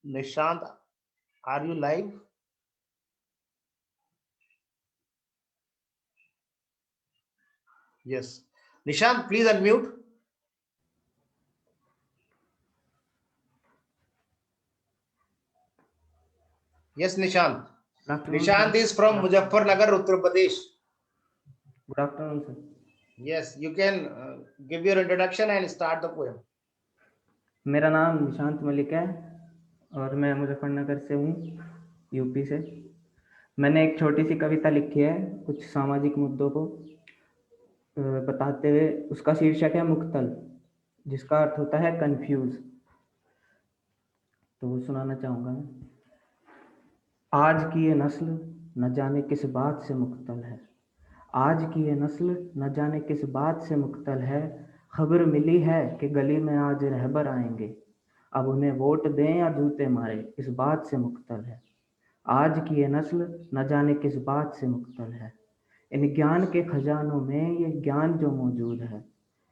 Nishant, are you live? Yes. Nishant, please unmute. Yes, Nishant. Nishant is from Muzaffarnagar, Uttar Pradesh. Good afternoon, sir. Yes, you can give your introduction and start the poem. मेरा नाम निशांत मलिक है और मैं मुजफ्फरनगर से हूँ, UP से. मैंने एक छोटी सी कविता लिखी है कुछ सामाजिक मुद्दों को बताते हुए. उसका शीर्षक है मुख्तल, जिसका अर्थ होता है कंफ्यूज. तो वो सुनाना चाहूँगा मैं. आज की ये नस्ल न जाने किस बात से मुख्तल है. आज की ये नस्ल न जाने किस बात से मुख्तल है. खबर मिली है कि गली में आज रहबर आएंगे. अब उन्हें वोट दें या जूते मारे, इस बात से मुख्तल है. आज की ये नस्ल न जाने किस बात से मुख्तल है. इन ज्ञान के खजानों में ये ज्ञान जो मौजूद है,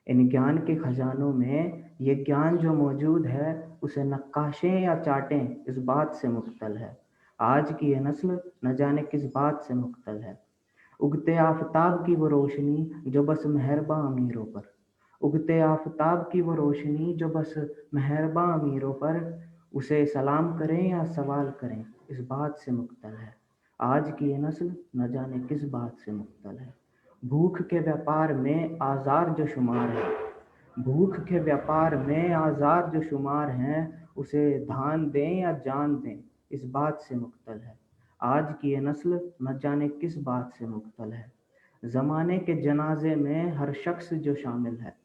इन ज्ञान के खजानों में ये ज्ञान जो मौजूद है, उसे नक्काशें या चाटें, इस बात से मुख्तल है. आज की ये नस्ल न जाने किस बात से मुख्तल है. उगते आफताब की वो रोशनी जो बस मेहरबा अमीरों पर, उगते आफताब की वो रोशनी जो बस मेहरबा अमीरों पर, उसे सलाम करें या सवाल करें, इस बात से मुख्तल है. आज की ये नस्ल न जाने किस बात से मुख्तल है. भूख के व्यापार में आज़ार जो शुमार है, भूख के व्यापार में आज़ार जो शुमार हैं, उसे धान दें या जान दें, इस बात से मुख्तल है. आज की ये नस्ल न जाने किस बात से मुख्तल है. ज़माने के जनाजे में हर शख्स जो शामिल है,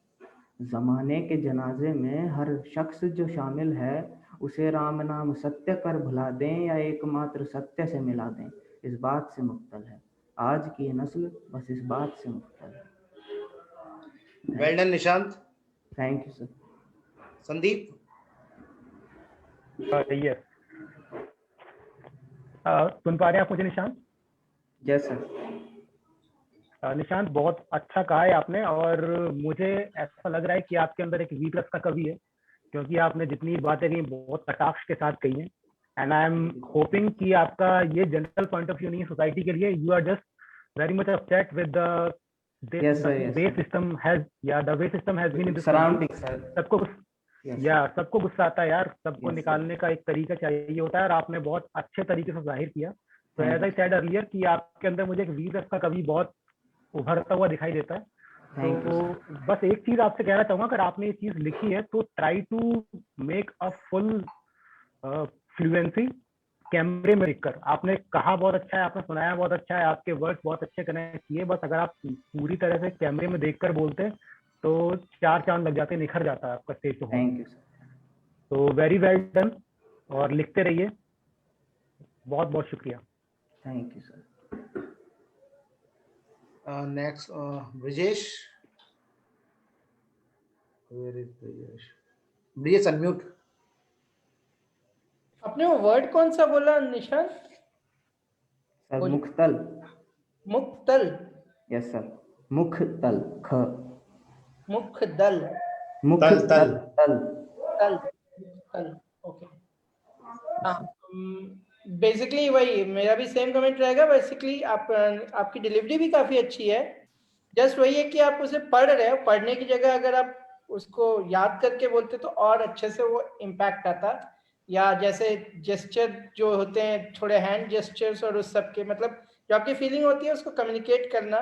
ज़माने के जनाजे में हर शख्स जो शामिल है, उसे राम नाम सत्य कर भुला दें या एकमात्र सत्य से मिला दें, इस बात से मुख्तल है. आज की ये नस्ल बस इस बात से मुख्तल है. Well done, Nishant. Thank you, sir. Sandeep. Yes. सुन पा रहे हैं आप मुझे निशांत? Yes, sir. निशांत, बहुत अच्छा कहा है आपने और मुझे ऐसा लग रहा है कि आपके अंदर एक वीकनेस का कवि है, क्योंकि आपने जितनी बातें कही बहुत कटाक्ष के साथ कही हैं. एंड आई एम होपिंग कि आपका ये जनरल पॉइंट ऑफ व्यू नहीं है सोसाइटी के लिए. You are just very much upset with the way system has been in this surrounding. सबको गुस्सा आता है यार, सबको निकालने का एक तरीका चाहिए होता है और आपने बहुत अच्छे तरीके से जाहिर किया. तो एज आई सेड अर्लियर कि आपके अंदर मुझे एक वीकनेस का कवि बहुत उभरता हुआ दिखाई देता है. तो बस एक चीज आपसे कहना चाहूंगा, अगर आपने ये चीज लिखी है तो try to make a full fluency कैमरे में लिखकर. आपने कहा बहुत अच्छा है, आपने सुनाया बहुत अच्छा है, आपके वर्ड्स बहुत अच्छे कनेक्ट किए. बस अगर आप पूरी तरह से कैमरे में देखकर बोलते तो 4 चांद लग जाते, निखर जाता है आपका स्टेज पे. Thank you sir. तो वेरी वेल डन और लिखते रहिए. बहुत बहुत शुक्रिया. Thank you sir. Next, Brijesh. Where is Brijesh? Brijesh, unmute. आपने वो वर्ड कौन सा बोला निशांत? सर मुख्तल. मुख्तल. Yes sir. मुख्तल. ख. मुख्तल. मुख्तल. तल. तल. ओके. हाँ. बेसिकली वही मेरा भी सेम कमेंट रहेगा. बेसिकली आपकी डिलीवरी भी काफी अच्छी है. जस्ट वही है कि आप उसे पढ़ रहे हो, पढ़ने की जगह अगर आप उसको याद करके बोलते तो और अच्छे से वो इम्पैक्ट आता. या जैसे जेस्चर जो होते हैं, थोड़े हैंड जेस्चर्स और उस सब के, मतलब जो आपकी फीलिंग होती है उसको कम्युनिकेट करना,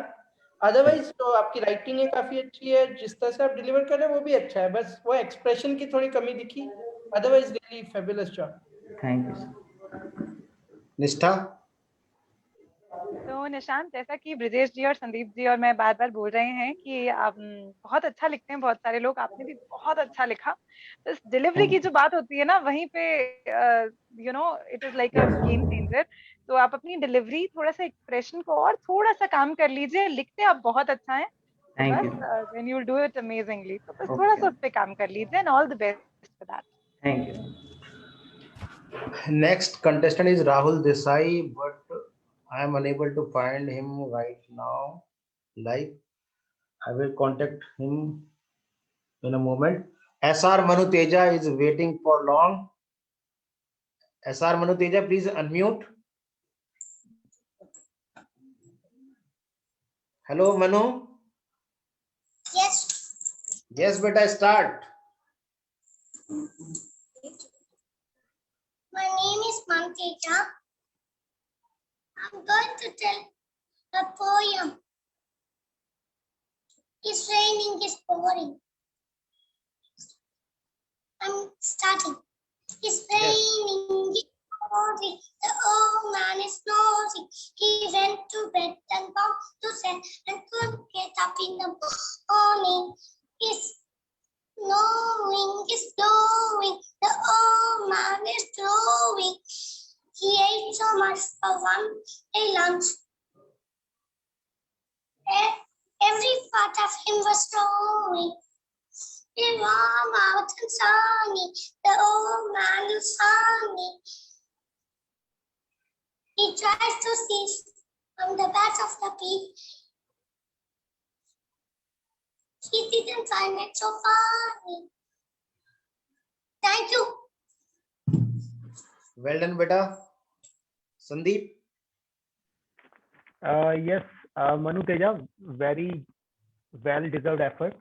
अदरवाइज तो आपकी राइटिंग है काफी अच्छी है, जिस तरह से आप डिलीवर कर रहे हैं वो भी अच्छा है, बस वो एक्सप्रेशन की थोड़ी कमी दिखी, otherwise really fabulous job. Thank you sir. निष्ठा। तो निशांत, जैसा कि ब्रिजेश जी और संदीप जी और मैं बार बार बोल रहे हैं कि आप बहुत अच्छा लिखते हैं, बहुत सारे लोग, आपने भी बहुत अच्छा लिखा। बस डिलीवरी की जो बात होती है ना, वहीं पे it is like a game changer. तो आप अपनी डिलीवरी, थोड़ा सा एक्सप्रेशन को और थोड़ा सा काम कर लीजिए। लिखते आप बहुत अच्छा है, तो थैंक बस you. Then you will do it amazingly. तो बस थोड़ा सा ओके, उस पे काम कर लीजिए, and all the best for that. Thank you. Next contestant is Rahul Desai, but I am unable to find him right now. Like, I will contact him in a moment. SR Manu Teja is waiting for long. SR Manu Teja, please unmute. Hello, Manu. Yes. Yes, beta, start. My name is Manteja. I'm going to tell a poem. It's raining, it's pouring. I'm starting. It's raining, it's pouring. The old man is snoring. He went to bed and gone to bed and couldn't get up in the morning. It's snowing, it's blowing. The old man is glowing. He ate so much for one day lunch. Every part of him was glowing. It warm out and sunny. The old man is sunny. He tries to see from the back of the pig. He didn't find it so funny. Thank you. Well done, beta. Sandeep. Yes, Manu Teja, very well deserved effort.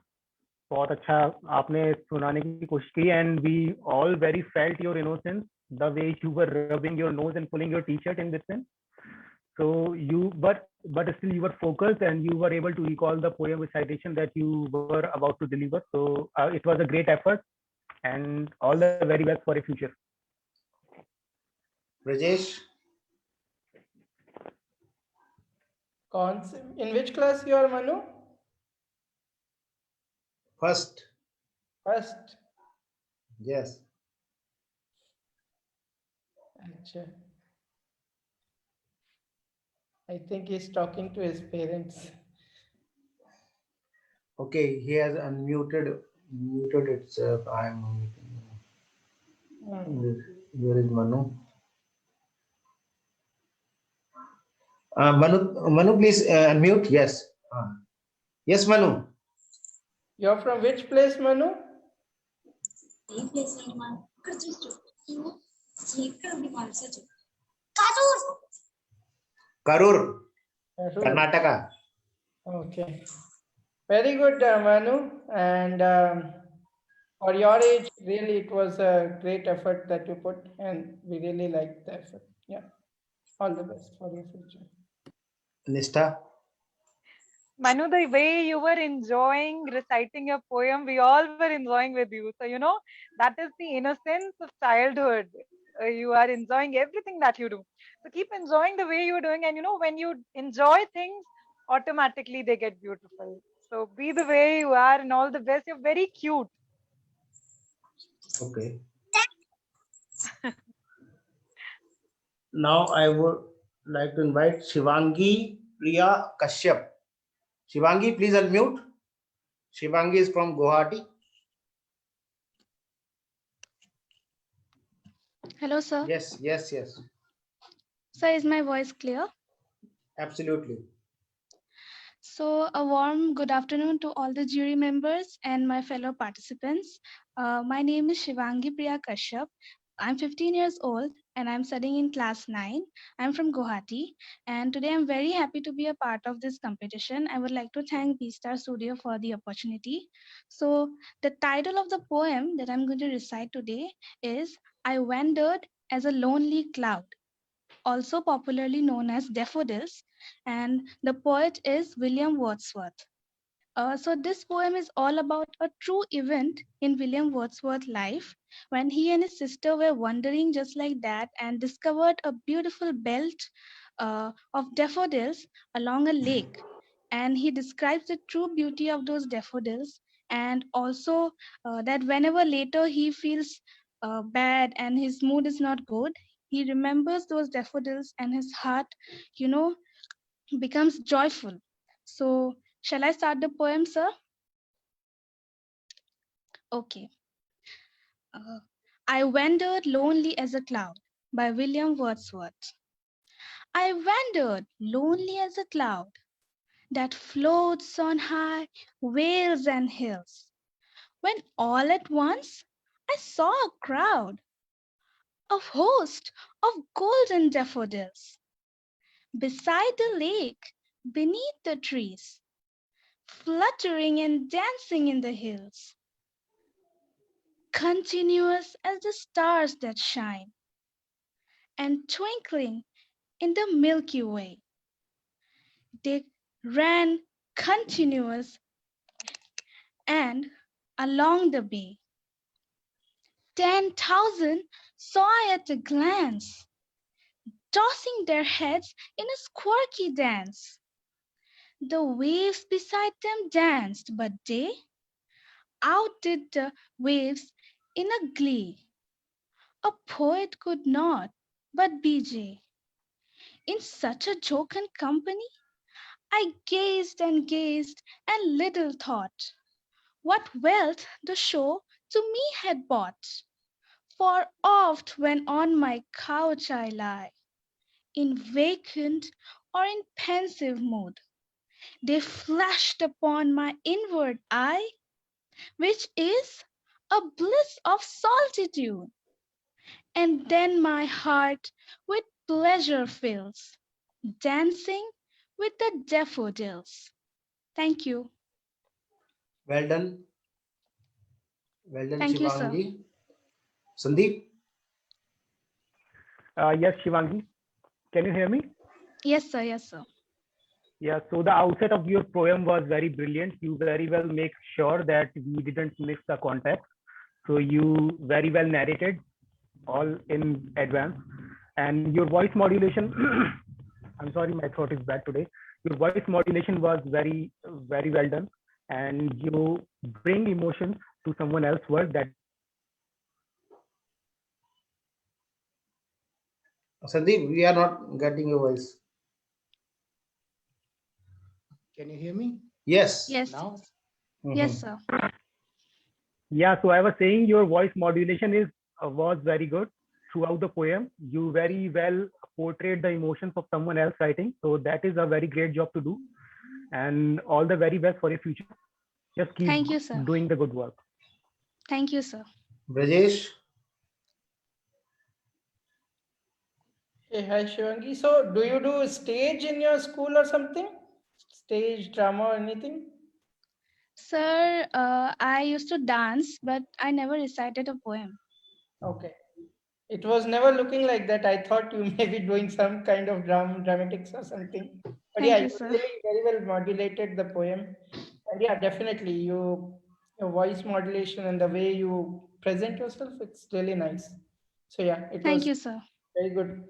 बहुत अच्छा आपने सुनाने की कोशिश की, and we all very felt your innocence, the way you were rubbing your nose and pulling your t-shirt in between. So you, but still you were focused and you were able to recall the poem recitation that you were about to deliver. So it was a great effort, and all the very best for your future. Rajesh. In which class you are, Manu? First. First. Yes. Achha. I think he's talking to his parents. Okay, he has muted itself. I am. Where is Manu? Manu, please unmute. Yes. Yes, Manu. You're from which place, Manu? Karur. Karur. Karnataka. Okay. Very good, Manu. And for your age, really, it was a great effort that you put, and we really liked the effort. Yeah. All the best for your future. Nishtha. Manu, the way you were enjoying reciting your poem, we all were enjoying with you. So, that is the innocence of childhood. You are enjoying everything that you do. So keep enjoying the way you're doing. And, when you enjoy things, automatically they get beautiful. So be the way you are, and all the best. You're very cute. Okay. Now I would like to invite Shivangi Priya Kashyap. Shivangi, please unmute. Shivangi is from Guwahati. Hello, sir. Yes. Sir, is my voice clear? Absolutely. So, a warm good afternoon to all the jury members and my fellow participants. My name is Shivangi Priya Kashyap. I'm 15 years old and I'm studying in class 9. I'm from Guwahati, and today I'm very happy to be a part of this competition. I would like to thank B-Star Studio for the opportunity. So, the title of the poem that I'm going to recite today is I Wandered as a Lonely Cloud. also popularly known as daffodils, and the poet is William Wordsworth. So this poem is all about a true event in William Wordsworth's life when he and his sister were wandering just like that and discovered a beautiful belt of daffodils along a lake. And he describes the true beauty of those daffodils, and also that whenever later he feels bad and his mood is not good, he remembers those daffodils and his heart, you know, becomes joyful. So, shall I start the poem, sir? Okay. I Wandered Lonely as a Cloud by William Wordsworth. I wandered lonely as a cloud that floats on high vales and hills, when all at once I saw a crowd, a host of golden daffodils, beside the lake, beneath the trees, fluttering and dancing in the hills, continuous as the stars that shine, and twinkling in the Milky Way. They ran continuous and along the bay. 10,000 saw I at a glance, tossing their heads in a squirky dance. The waves beside them danced, but they outdid the waves in a glee. A poet could not but be Jay. In such a jocund company, I gazed and gazed and little thought what wealth the show to me had bought. For oft when on my couch I lie, in vacant or in pensive mood, they flashed upon my inward eye, which is a bliss of solitude. And then my heart with pleasure fills, dancing with the daffodils. Thank you. Well done. Well done, Thank you, sir. Shivangi. Sandeep? Yes, Shivangi. Can you hear me? Yes, sir. Yes, sir. Yeah, so the outset of your poem was very brilliant. You very well make sure that we didn't miss the context. So you very well narrated all in advance. And your voice modulation, I'm sorry, my throat is bad today. Your voice modulation was very, very well done. And you bring emotions to someone else's work that. Sandeep, we are not getting your voice. Can you hear me? Yes. Yes. Now? Yes, sir. Yeah, so I was saying your voice modulation was very good throughout the poem. You very well portrayed the emotions of someone else writing. So that is a very great job to do. And all the very best for your future. Just keep Thank you, sir. doing the good work. Thank you, sir. Brajesh? Hey, hi Shivangi. So, do you do stage in your school or something? Stage drama or anything? Sir, I used to dance, but I never recited a poem. Okay. It was never looking like that. I thought you may be doing some kind of dramatics or something. But Thank yeah, you, you sir. really very well modulated the poem. And yeah, definitely your voice modulation and the way you present yourself, it's really nice. So yeah, it Thank was you, sir. very good.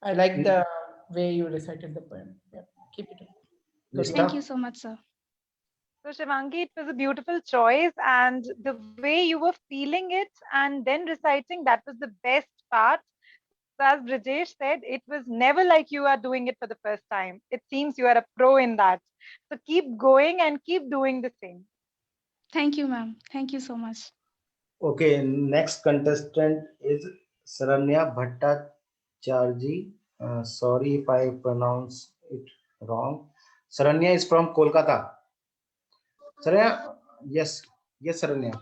I like the way you recited the poem. Yeah, keep it up. Good luck. Thank you so much, sir. So Shivangi, it was a beautiful choice, and the way you were feeling it and then reciting, that was the best part. So as Brajesh said, it was never like you are doing it for the first time. It seems you are a pro in that. So keep going and keep doing the same. Thank you, ma'am. Thank you so much. Okay, next contestant is Saranya Bhattacharjee. Sorry if I pronounce it wrong. Saranya is from Kolkata. Saranya, yes, Saranya.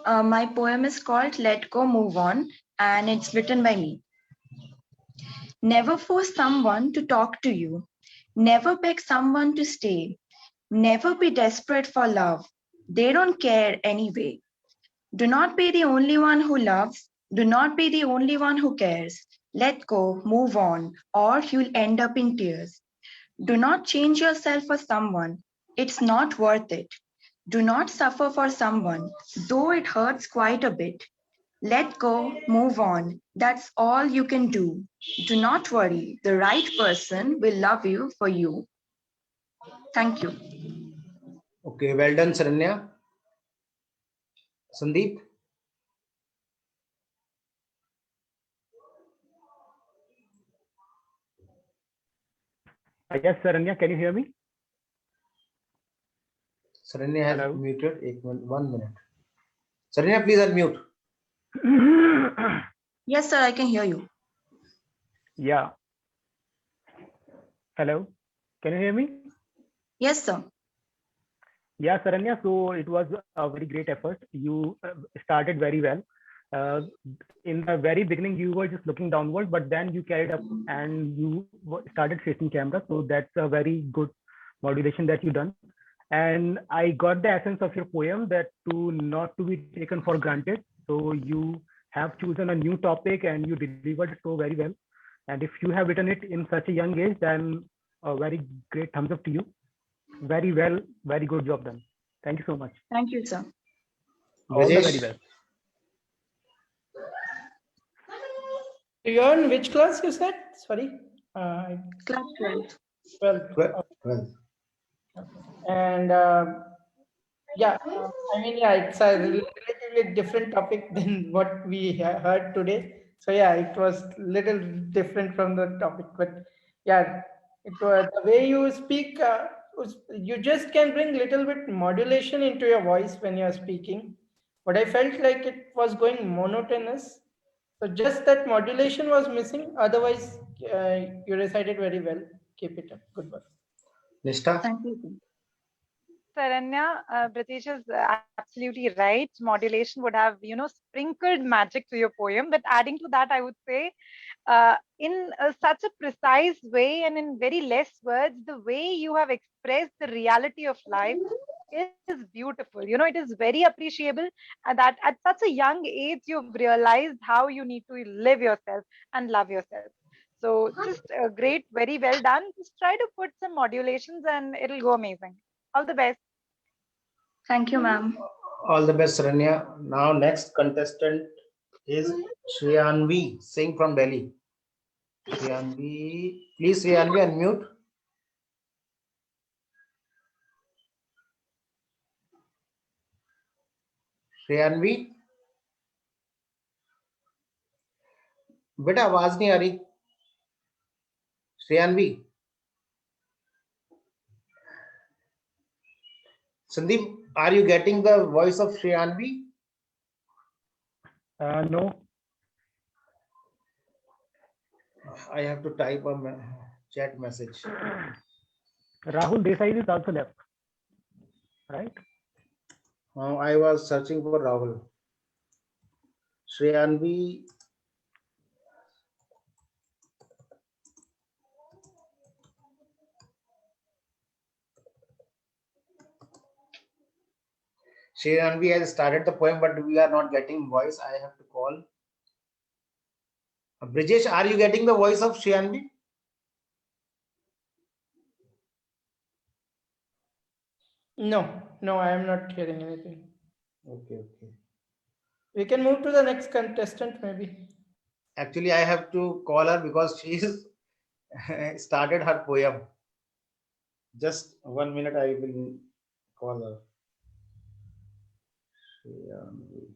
My poem is called Let Go, Move On, and it's written by me. Never force someone to talk to you. Never beg someone to stay. Never be desperate for love. They don't care anyway. Do not be the only one who loves. Do not be the only one who cares. Let go, move on, or you'll end up in tears. Do not change yourself for someone. It's not worth it. Do not suffer for someone, though it hurts quite a bit. Let go, move on. That's all you can do. Do not worry. The right person will love you for you. Thank you. Okay, well done, Saranya. Sandeep? Yes, Saranya, can you hear me? Saranya has Hello? muted. 1 minute. Saranya, please unmute. Yes, sir, I can hear you. Yeah. Hello? Can you hear me? Yes, sir. Yeah, Saranya, so it was a very great effort. You started very well. In the very beginning, you were just looking downward, but then you carried up and you started facing camera. So that's a very good modulation that you done. And I got the essence of your poem, that to not to be taken for granted. So you have chosen a new topic and you delivered it so very well. And if you have written it in such a young age, then a very great thumbs up to you. Very well, very good job done. Thank you so much. Thank you, sir. All the Rajesh? very best. You're in which class you said? Sorry. Class 12. 12. 12. And yeah, I mean, yeah, it's a relatively different topic than what we heard today. So yeah, it was little different from the topic, but yeah, it was the way you speak. You just can bring little bit modulation into your voice when you're speaking. But I felt like it was going monotonous. So just that modulation was missing. Otherwise, you recited very well. Keep it up. Good work. Nishtha? Thank you, sir. Saranya, British is absolutely right. Modulation would have, sprinkled magic to your poem. But adding to that, I would say, in such a precise way and in very less words, the way you have expressed the reality of life is beautiful. It is very appreciable that at such a young age, you've realized how you need to live yourself and love yourself. So just great, very well done. Just try to put some modulations and it'll go amazing. All the best. Thank you, ma'am. All the best, Saranya. Now, next contestant is Shriyanvi Singh from Delhi. Shriyanvi, please, Shriyanvi, unmute. श्रेयान्वी, बेटा आवाज नहीं आ रही. श्रेयान्वी. Sandeep, are you getting the voice of Shriyanvi? No. I have to type a chat message. Rahul Desai is also left, right? I was searching for Rahul. Shriyanvi. Shriyanvi has started the poem, but we are not getting voice. I have to call. Brijesh, are you getting the voice of Shriyanvi? No, I am not hearing anything. Okay. We can move to the next contestant, maybe. Actually, I have to call her because she started her poem. Just 1 minute, I will call her. Shriyanvi.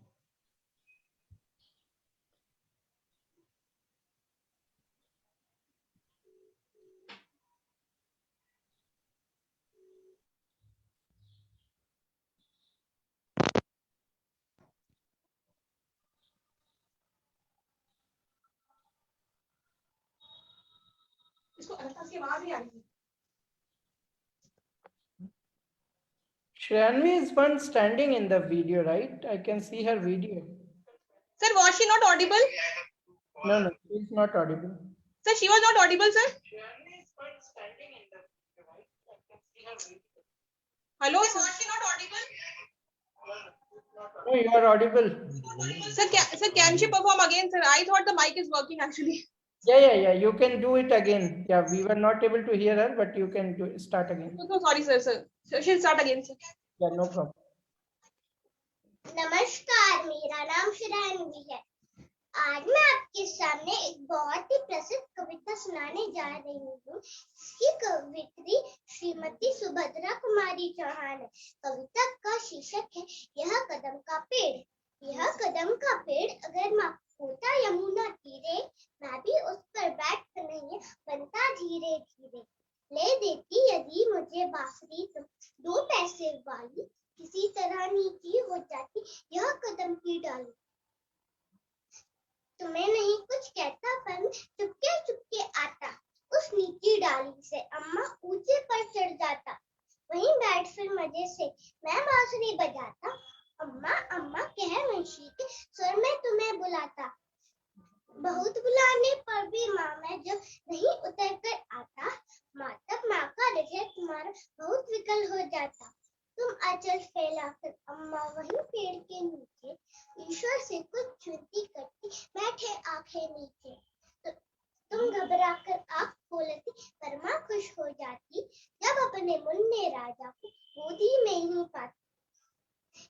Shriyanvi is one standing in the video, right? I can see her video. Sir, was she not audible? No, she is not audible. Sir, she was not audible, sir. Hello, sir. Was she not audible? No, you are audible. Sir, can she perform again, sir? I thought the mic is working actually. Yeah. You can do it again. Yeah, we were not able to hear her, but you can start again. So sorry, sir. So she'll start again, sir. Yeah, no problem. नमस्कार, मेरा नाम शिवांगी है। आज मैं आपके सामने एक बहुत ही प्रसिद्ध कविता सुनाने जा रही हूँ। इसकी कवित्री श्रीमती सुभद्रा कुमारी चौहान है। कविता का शीर्षक है यह कदम का पेड़। यह कदम का पेड़ अगर माँ होता यमुना तीरे, मैं भी उस पर बैठ कर नहीं बनता धीरे धीरे। ले देती यदि मुझे बांसुरी तुम, 2 पैसे वाली, किसी तरह नीची हो जाती यह कदम की डाली। तुम्हें नहीं कुछ कहता पर चुपके चुपके आता, उस नीची डाली से अम्मा ऊंचे पर चढ़ जाता। वहीं बैठ फिर मजे से मैं बांसुरी बजाता, अम्मा अम्मा कह मुंशी के स्वर में तुम्हें बुलाता। बहुत बुलाने पर भी माँ मैं जब नहीं उतर कर आता, माँ तब माँ का हृदय तुम्हारा बहुत विकल हो जाता। तुम आंचल फैलाकर अम्मा वहीं पेड़ के नीचे ईश्वर से कुछ विनती करती बैठे आंखें नीचे। तुम घबरा कर आँख खोलती पर माँ खुश हो जाती जब अपने मुन्ने राजा को गोदी में ही पाती।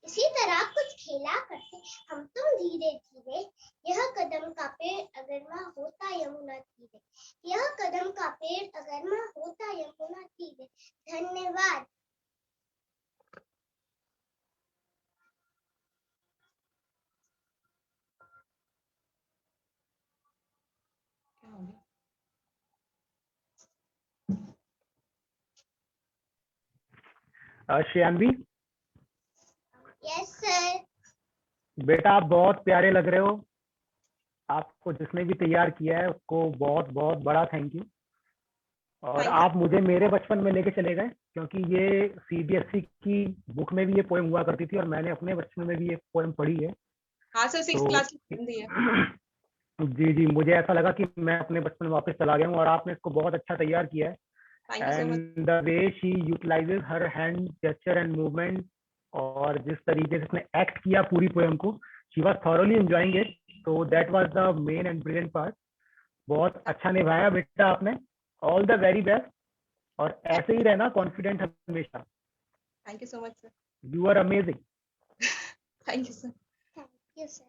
इसी तरह कुछ खेला करते हम तुम धीरे धीरे, यह कदम का पेड़ अगर माँ होता यमुना तीरे। यह कदम का पेड़ अगर माँ होता यमुना तीरे। धन्यवाद। श्रेयांबी, यस सर। बेटा आप बहुत प्यारे लग रहे हो। आपको जिसने भी तैयार किया है उसको बहुत बहुत बड़ा थैंक यू। और आप मुझे मेरे बचपन में लेके चले गए, क्योंकि ये सीबीएसई की बुक में भी ये पोएम हुआ करती थी और मैंने अपने बचपन में भी ये पोएम पढ़ी है। हाँ सर, 6th क्लास की हिंदी है। जी, मुझे ऐसा लगा कि मैं अपने बचपन में वापस चला गया हूँ और आपने इसको बहुत अच्छा तैयार किया है। And the way she utilises her hand gesture and movement, और जिस तरीके से उसने एक्ट किया पूरी पोएम को, she was thoroughly enjoying it. तो that was the main and brilliant part. बहुत अच्छा निभाया बेटा आपने। ऑल द वेरी बेस्ट, और ऐसे ही रहना कॉन्फिडेंट हमेशा। Thank you so much sir. You are amazing. Thank you sir. Thank you sir.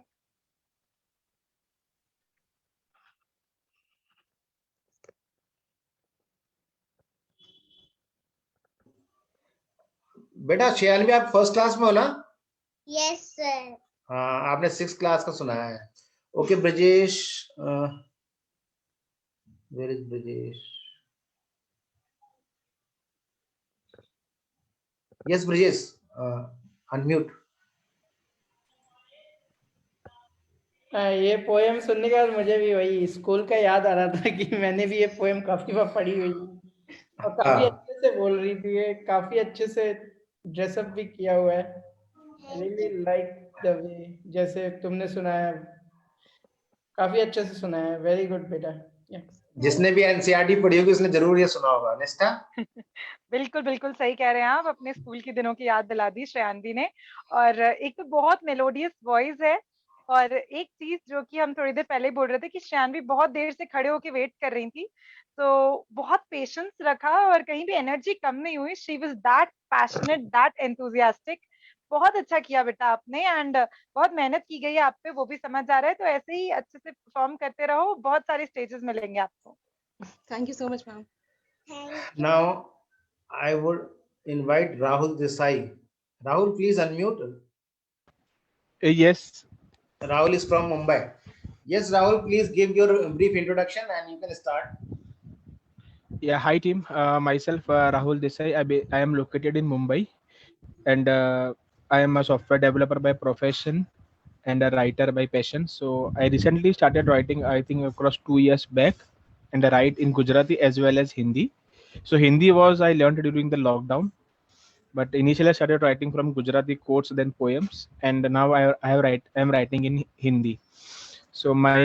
बेटा श्रेयांबी, आप 1st क्लास में हो ना? Yes sir. हाँ, आपने 6th क्लास का सुनाया है। Okay Brajesh, where is Brajesh? Yes Brajesh, unmute. ये पोएम सुनने के बाद मुझे भी वही स्कूल का याद आ रहा था कि मैंने भी ये पोएम काफी बार पढ़ी हुई और काफी अच्छे से बोल रही थी। ये काफी अच्छे से ड्रेसअप भी किया हुआ है। रियली लाइक द वे जैसे तुमने सुनाया, काफी अच्छे से सुनाया है। वेरी गुड बेटा। जिसने भी एनसीईआरटी पढ़ी होगी उसने जरूर ये सुना होगा। निष्ठा? बिल्कुल बिल्कुल सही कह रहे हैं आप। अपने स्कूल के दिनों की याद दिला दी श्रेयांबी ने। और एक तो बहुत मेलोडियस वॉइस है, और एक चीज जो कि हम थोड़ी देर पहले बोल रहे थे कि श्रेयांबी बहुत देर से खड़े होके वेट कर रही थी, तो बहुत पेशेंस रखा और कहीं भी एनर्जी कम नहीं हुई। She was that passionate, that enthusiastic. बहुत अच्छा किया बेटा आपने, एंड बहुत मेहनत की गई है आप पे, वो भी समझ आ रहा है। तो ऐसे ही अच्छे से परफॉर्म करते रहो, बहुत सारे स्टेजेस मिलेंगे आपको। Thank you so much ma'am. Now I would invite Rahul Desai. Rahul, please unmute. Yes. Rahul is from Mumbai. Yes, Rahul, please give your brief introduction and you can start. Yeah, hi team. Myself Rahul Desai. I am located in Mumbai, and I am a software developer by profession and a writer by passion. So I recently started writing, I think across 2 years back, and I write in Gujarati as well as Hindi. So Hindi was I learned during the lockdown, but initially I started writing from Gujarati quotes, then poems, and now I am writing in Hindi. So my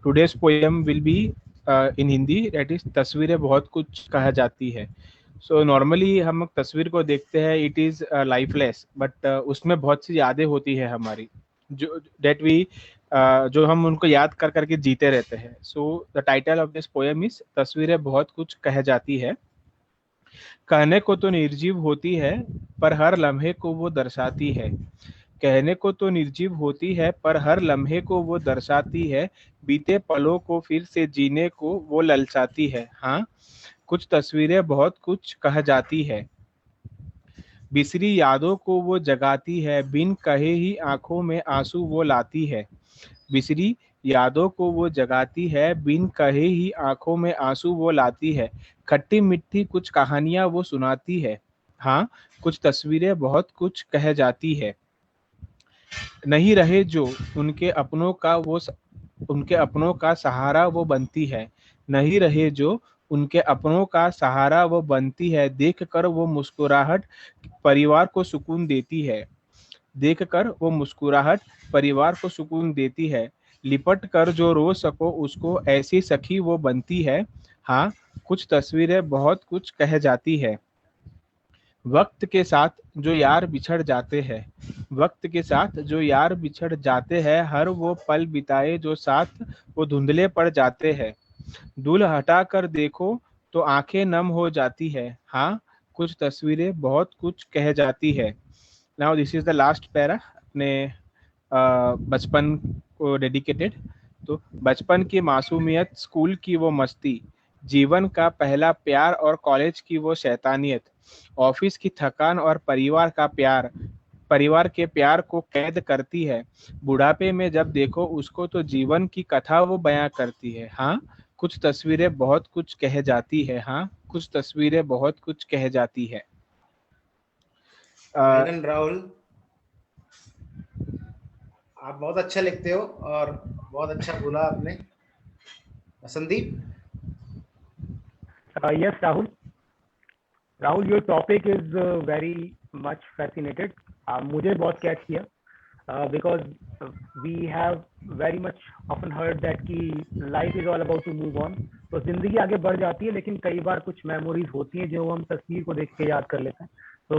today's poem will be in Hindi, that is तस्वीरें बहुत कुछ कहा जाती है. So normally हम तस्वीर को देखते हैं, इट इज लाइफलेस, बट उसमें बहुत सी यादें होती है हमारी, जो डेट वी जो हम उनको याद कर करके जीते रहते हैं. So the title of this poem is तस्वीरें बहुत कुछ कह जाती है. कहने को तो निर्जीव होती है, पर हर लम्हे को वो दर्शाती है. कहने को तो निर्जीव होती है, पर हर लम्हे को वो दर्शाती है. बीते पलों को फिर से जीने को वो ललचाती है. हाँ, कुछ तस्वीरें बहुत कुछ कह जाती है. बिसरी यादों को वो जगाती है, बिन कहे ही आंखों में आंसू वो लाती है. बिसरी यादों को वो जगाती है, बिन कहे ही आंखों में आंसू वो लाती है. खट्टी मिट्टी कुछ कहानियां वो सुनाती है. हाँ, कुछ तस्वीरें बहुत कुछ कह जाती है. नहीं रहे जो उनके अपनों का सहारा वो बनती है. नहीं रहे जो उनके अपनों का सहारा वो बनती है. देख कर वो मुस्कुराहट परिवार को सुकून देती है. देख कर वो मुस्कुराहट परिवार को सुकून देती है. लिपट कर जो रो सको उसको ऐसी सखी वो बनती है. हाँ, कुछ तस्वीरें बहुत कुछ कह जाती है. वक्त के साथ जो यार बिछड़ जाते हैं, वक्त के साथ जो यार बिछड़ जाते हैं, हर वो पल बिताए जो साथ वो धुंधले पड़ जाते हैं. दूल हटा कर देखो तो आंखें नम हो जाती है. हाँ, कुछ तस्वीरें बहुत कुछ कह जाती है. Now this is the last para अपने बचपन को डेडिकेटेड. तो बचपन की मासूमियत, स्कूल की वो मस्ती, जीवन का पहला प्यार और कॉलेज की वो शैतानियत, ऑफिस की थकान और परिवार का प्यार, परिवार के प्यार को कैद करती है. बुढ़ापे में जब देखो उसको तो जीवन की कथा वो बयां करती है. हाँ, कुछ तस्वीरें बहुत कुछ कह जाती है. हाँ, कुछ तस्वीरें बहुत कुछ कह जाती है. राहुल, आप बहुत अच्छा लिखते हो और बहुत अच्छा बोला आपने. Sandeep. Yes, Rahul. Rahul, your topic is very much fascinated. मुझे बहुत कैच किया because we have very much often heard that कि life is all about to move on. तो जिंदगी आगे बढ़ जाती है, लेकिन कई बार कुछ memories होती हैं जो हम तस्वीर को देख के याद कर लेते हैं. So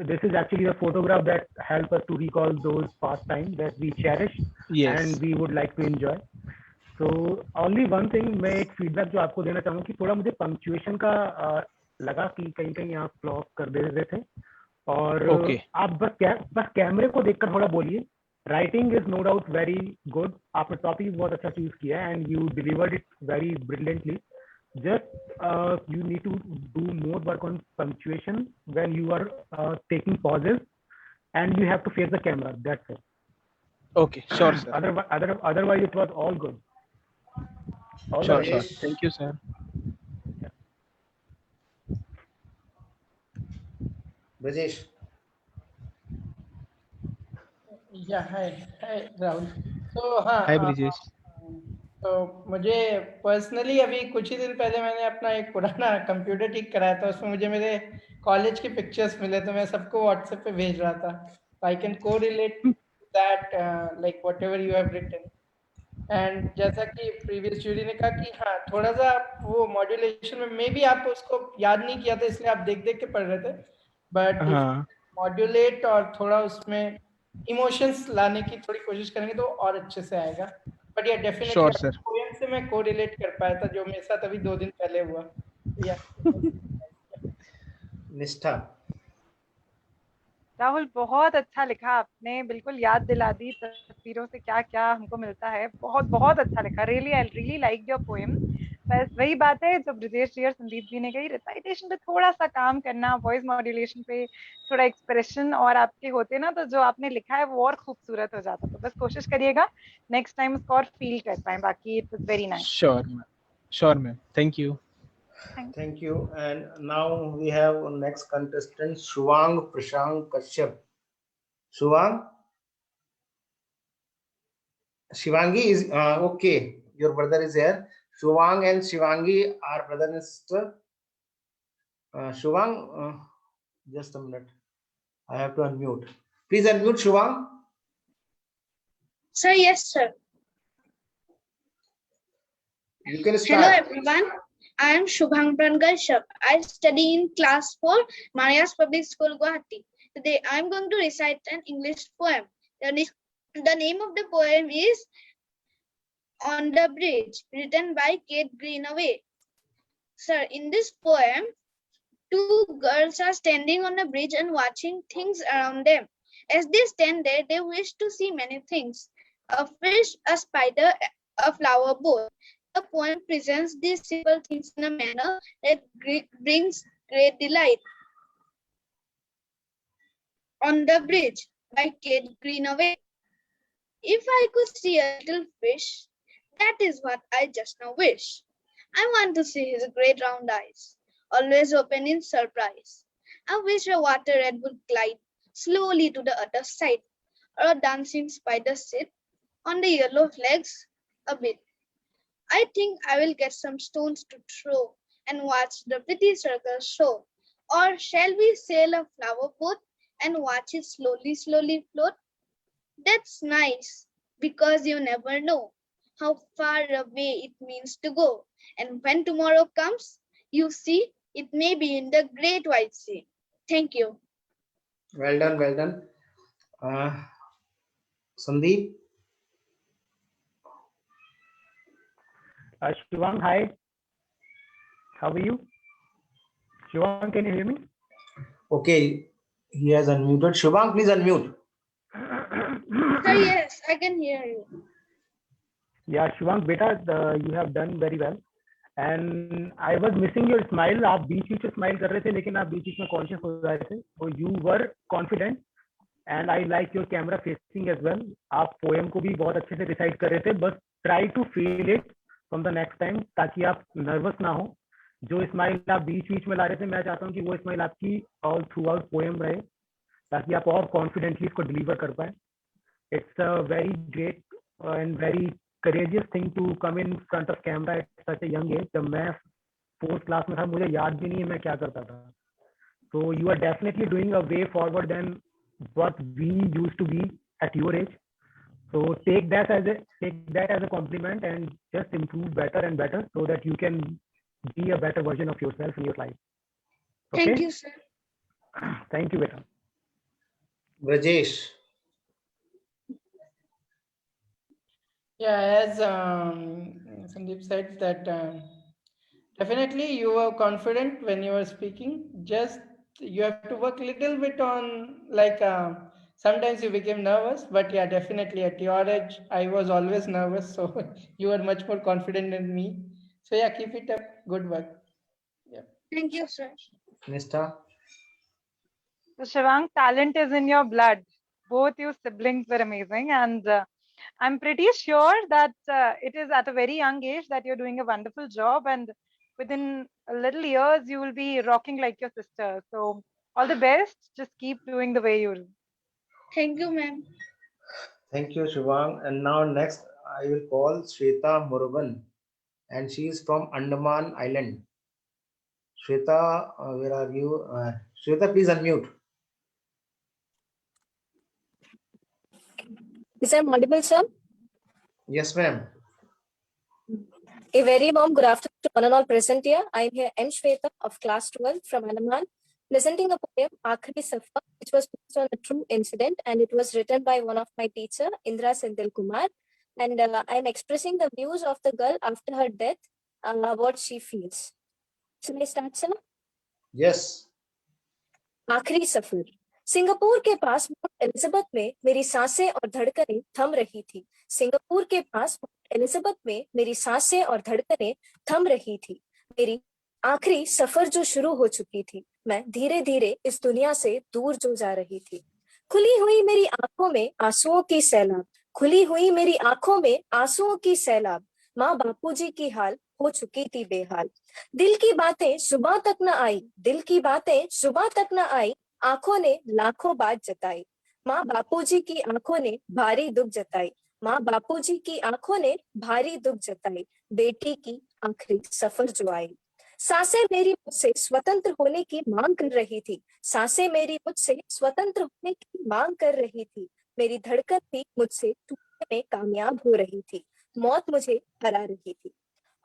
this is actually a photograph that helps us to recall those past times that we cherish and we would like to enjoy. So only one thing, मैं एक feedback जो आपको देना चाहूँगा कि थोड़ा मुझे punctuation का लगा कि कहीं आप फ्लॉप कर दे रहे थे, और आप बस कैमरे को देखकर थोड़ा बोलिए. Writing is no doubt very good. आपने टॉपिक बहुत अच्छा चूज किया है and you delivered it very brilliantly. Just you need to do more work on punctuation when you are taking pauses, and you have to face the camera. That's it. Okay, sure, sir. Otherwise, it was all good. Sure. Thank you, sir. Brajesh. Yeah, hi Rahul. So Hi Brajesh. तो मुझे personally अभी कुछ ही दिन पहले मैंने अपना एक पुराना कंप्यूटर ठीक कराया था. उसमें मुझे मेरे कॉलेज के पिक्चर्स मिले, तो मैं सबको व्हाट्सएप पे भेज रहा था. I can correlate that like whatever you have written. And जैसा कि प्रीवियस जूरी ने कहा कि हाँ, थोड़ा सा वो मॉड्यूलेशन में मे बी आप उसको याद नहीं किया था, इसलिए आप देख देख के पढ़ रहे थे. बट मॉड्यूलेट और थोड़ा उसमें इमोशंस लाने की थोड़ी कोशिश करेंगे तो और अच्छे से आएगा. बट या डेफिनेटली पोएम से मैं कोरिलेट कर पाया था जो मेरे साथ अभी 2 दिन पहले हुआ. निष्ठा. राहुल, बहुत अच्छा लिखा आपने, बिल्कुल याद दिला दी तस्वीरों से क्या क्या हमको मिलता है. बहुत बहुत अच्छा लिखा. I really like your poem. बस वही बात है जो ब्रजेश जी और संदीप जी ने कही, रिसाइटेशन पे थोड़ा सा काम करना, वॉइस मॉड्यूलेशन पे थोड़ा एक्सप्रेशन और आपके होते ना, तो जो आपने लिखा है वो और खूबसूरत हो जाता. तो बस कोशिश करिएगा नेक्स्ट टाइम उसको और फील कर पाए. बाकी it was very nice. Sure ma'am. Thank you. Thank you. And now we have next contestant Shivang Prashant Kashyap. Shivangi is okay. Your brother is here. Shivang and Shivangi are brother and sister. Shivang, just a minute. I have to unmute. Please unmute Shivang. Sir, yes, sir. You can start. Hello, everyone. I am Shubhang Kashyap. I study in class 4, Marias Public School, Guwahati. Today I am going to recite an English poem. The name of the poem is On the Bridge, written by Kate Greenaway. Sir, in this poem, two girls are standing on a bridge and watching things around them. As they stand there, they wish to see many things. A fish, a spider, a flower boat. The poem presents these simple things in a manner that brings great delight. On the Bridge by Kate Greenaway. If I could see a little fish, that is what I just now wish. I want to see his great round eyes, always open in surprise. I wish a water rat would glide slowly to the other side, or a dancing spider sit on the yellow legs a bit. I think I will get some stones to throw and watch the pretty circles show. Or shall we sail a flower boat and watch it slowly float? That's nice, because you never know how far away it means to go. And when tomorrow comes, you see, it may be in the great white sea. Thank you. Well done, well done. Sandeep. Shivang, hi. How are you? Shivang, can you hear me? Okay, he has unmuted. Shubhang, please unmute. Sir, yes, I can hear you. Yeah, Shivang, beta, you have done very well. And I was missing your smile. आप बीच बीच में smile कर रहे थे, लेकिन आप बीच बीच में conscious हो रहे थे. So you were confident, and I like your camera facing as well. आप poem को भी बहुत अच्छे से recite कर रहे थे. बस try to feel it from the next time, ताकि आप nervous ना हो. जो स्माइल आप बीच बीच में ला रहे थे, मैं चाहता हूँ कि वो स्माइल आपकी all throughout poem रहे, ताकि आप और confidently इसको deliver कर पाए. It's a very great and very courageous thing to come in front of camera at such a young age. जब मैं 4th class में था, मुझे याद भी नहीं है मैं क्या करता था. So you are definitely doing a way forward than what we used to be at your age. So take that as a compliment and just improve better and better so that you can be a better version of yourself in your life. Okay? Thank you, sir. Thank you, beta. Rajesh. Yeah, as Sandeep said that definitely you were confident when you were speaking. Just you have to work little bit on like sometimes you became nervous, but yeah, definitely at your age I was always nervous, so you were much more confident than me. So yeah, keep it up. Good work. Yeah. Thank you, sir. Nistha. So Shivang, talent is in your blood. Both you siblings were amazing, and I'm pretty sure that it is at a very young age that you're doing a wonderful job, and within a little years you will be rocking like your sister. So all the best. Just keep doing the way you do. Thank you, ma'am. Thank you, Shivang. And now next I will call Shweta Murugan, and she is from Andaman Island. Shweta, where are you? Shweta, please unmute. Is I audible, sir? Yes, ma'am. A very warm good afternoon to one and all present here. I am here, M. Shweta of class 12 from Andaman, presenting a poem, Aakhri Safar, which was based on a true incident, and it was written by one of my teacher, Indra Sendil Kumar. And I am expressing the views of the girl after her death, what she feels. Should I start, sir? Yes. आखिरी सफर. Singapore के पास mount Elizabeth में मेरी सांसें और धड़कनें थम रही थी. Singapore के पास माउंट एलिजाबेथ में मेरी सांसें और धड़कनें थम रही थी. मेरी आखिरी सफर जो शुरू हो चुकी थी. मैं धीरे धीरे इस दुनिया से दूर जो जा रही थी. खुली हुई मेरी आंखों में आंसुओं की सैलाब. खुली हुई मेरी आंखों में आंसुओं की सैलाब. माँ बापूजी की हाल हो चुकी थी बेहाल. दिल की बातें सुबह तक न आई. दिल की बातें सुबह तक न आई. आंखों ने लाखों बात जताई. माँ बापूजी की आंखों ने भारी दुख जताई. माँ बापूजी की आंखों ने भारी दुख जताई. बेटी की आखिरी सफर जो आई. सांसें मेरी मुझसे स्वतंत्र होने की मांग कर रही थी. सांसें मेरी मुझसे स्वतंत्र होने की मांग कर रही थी. मेरी धड़कन भी मुझसे टूटने में कामयाब हो रही थी. मौत मुझे हरा रही थी.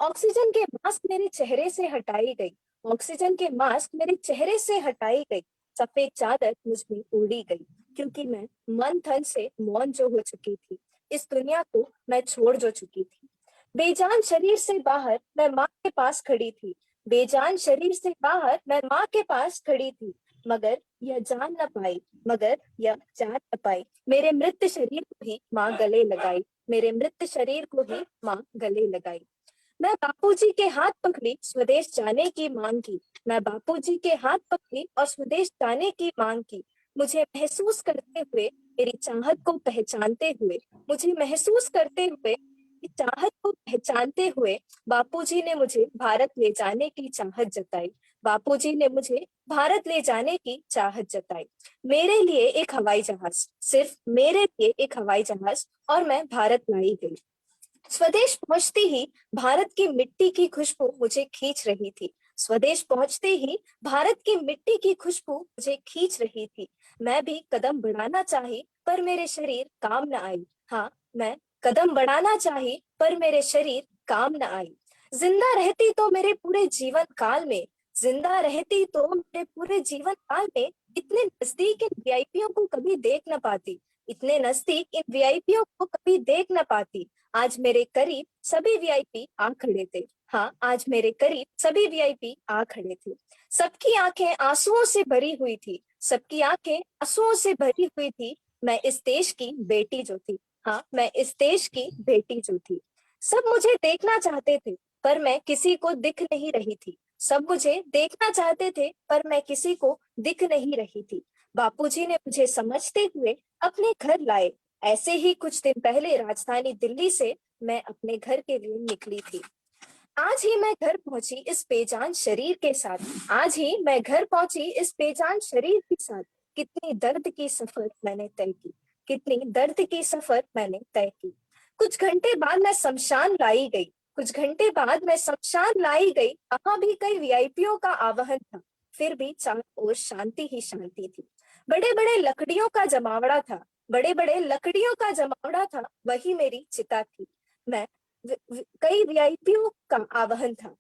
ऑक्सीजन के मास्क मेरे चेहरे से हटाई गई, ऑक्सीजन के मास्क मेरे चेहरे से हटाई गई, सफेद चादर मुझ में ओढ़ी गई, क्योंकि मैं मन धन से मौन जो हो चुकी थी, इस दुनिया को मैं छोड़ जो चुकी थी। बेजान शरीर से बाहर मैं माँ के पास खड़ी थी, बेजान शरीर से बाहर मैं माँ के पास खड़ी थी, मगर यह जान न पाई, मगर यह जान न पाई, मेरे मृत शरीर को ही माँ गले लगाई, मेरे मृत शरीर को ही माँ गले लगाई। मैं बापूजी के हाथ पकड़ी स्वदेश जाने की मांग की, मैं बापूजी के हाथ पकड़ी और स्वदेश जाने की मांग की। मुझे महसूस करते हुए, मेरी चाहत को पहचानते हुए, मुझे महसूस करते हुए, चाहत को पहचानते हुए बापूजी ने मुझे भारत ले जाने की चाहत जताई, बापूजी ने मुझे भारत ले जाने की चाहत जताई। मेरे लिए एक हवाई जहाज, सिर्फ मेरे लिए एक हवाई जहाज, और मैं भारत लाई गई। स्वदेश पहुंचते ही भारत की मिट्टी की खुशबू मुझे खींच रही थी, स्वदेश पहुंचते ही भारत की मिट्टी की खुशबू मुझे खींच रही थी। मैं भी कदम बढ़ाना चाही, पर मेरे शरीर काम न आई। हाँ, मैं कदम बढ़ाना चाही, पर मेरे शरीर काम न आई। जिंदा रहती तो मेरे पूरे जीवन काल में, जिंदा रहती तो मेरे पूरे जीवन काल में इतने नजदीक इन वीआईपियों को कभी देख न पाती, इतने नजदीक इन वीआईपियों को कभी देख न पाती। आज मेरे करीब सभी वीआईपी आ खड़े थे। हाँ, आज मेरे करीब सभी वीआईपी आ खड़े थे। सबकी आंखें आंसुओं से भरी हुई थी, सबकी आंखें आंसुओं से भरी हुई थी। मैं इस देश की बेटी जो थी, हाँ, मैं इस देश की बेटी जो थी। सब मुझे देखना चाहते थे, पर मैं किसी को दिख नहीं रही थी। सब मुझे देखना चाहते थे, पर मैं किसी को दिख नहीं रही थी। बापूजी ने मुझे समझते हुए अपने घर लाए। ऐसे ही कुछ दिन पहले राजधानी दिल्ली से मैं अपने घर के लिए निकली थी। आज ही मैं घर पहुंची इस बेजान शरीर के साथ, आज ही मैं घर पहुंची इस बेजान शरीर के साथ। कितनी दर्द की सफर मैंने तय की, कितनी दर्द की सफर मैंने तय की। कुछ घंटे बाद मैं शमशान लाई गई, कुछ घंटे बाद मैं शमशान लाई गई। वहां भी कई वीआईपियों का आवाहन था, फिर भी चारों ओर शांति ही शांति थी। बड़े बड़े लकड़ियों का जमावड़ा था, बड़े बड़े लकड़ियों का जमावड़ा था, वही मेरी चिता थी। मैं कई वीआईपियों का आवाहन था।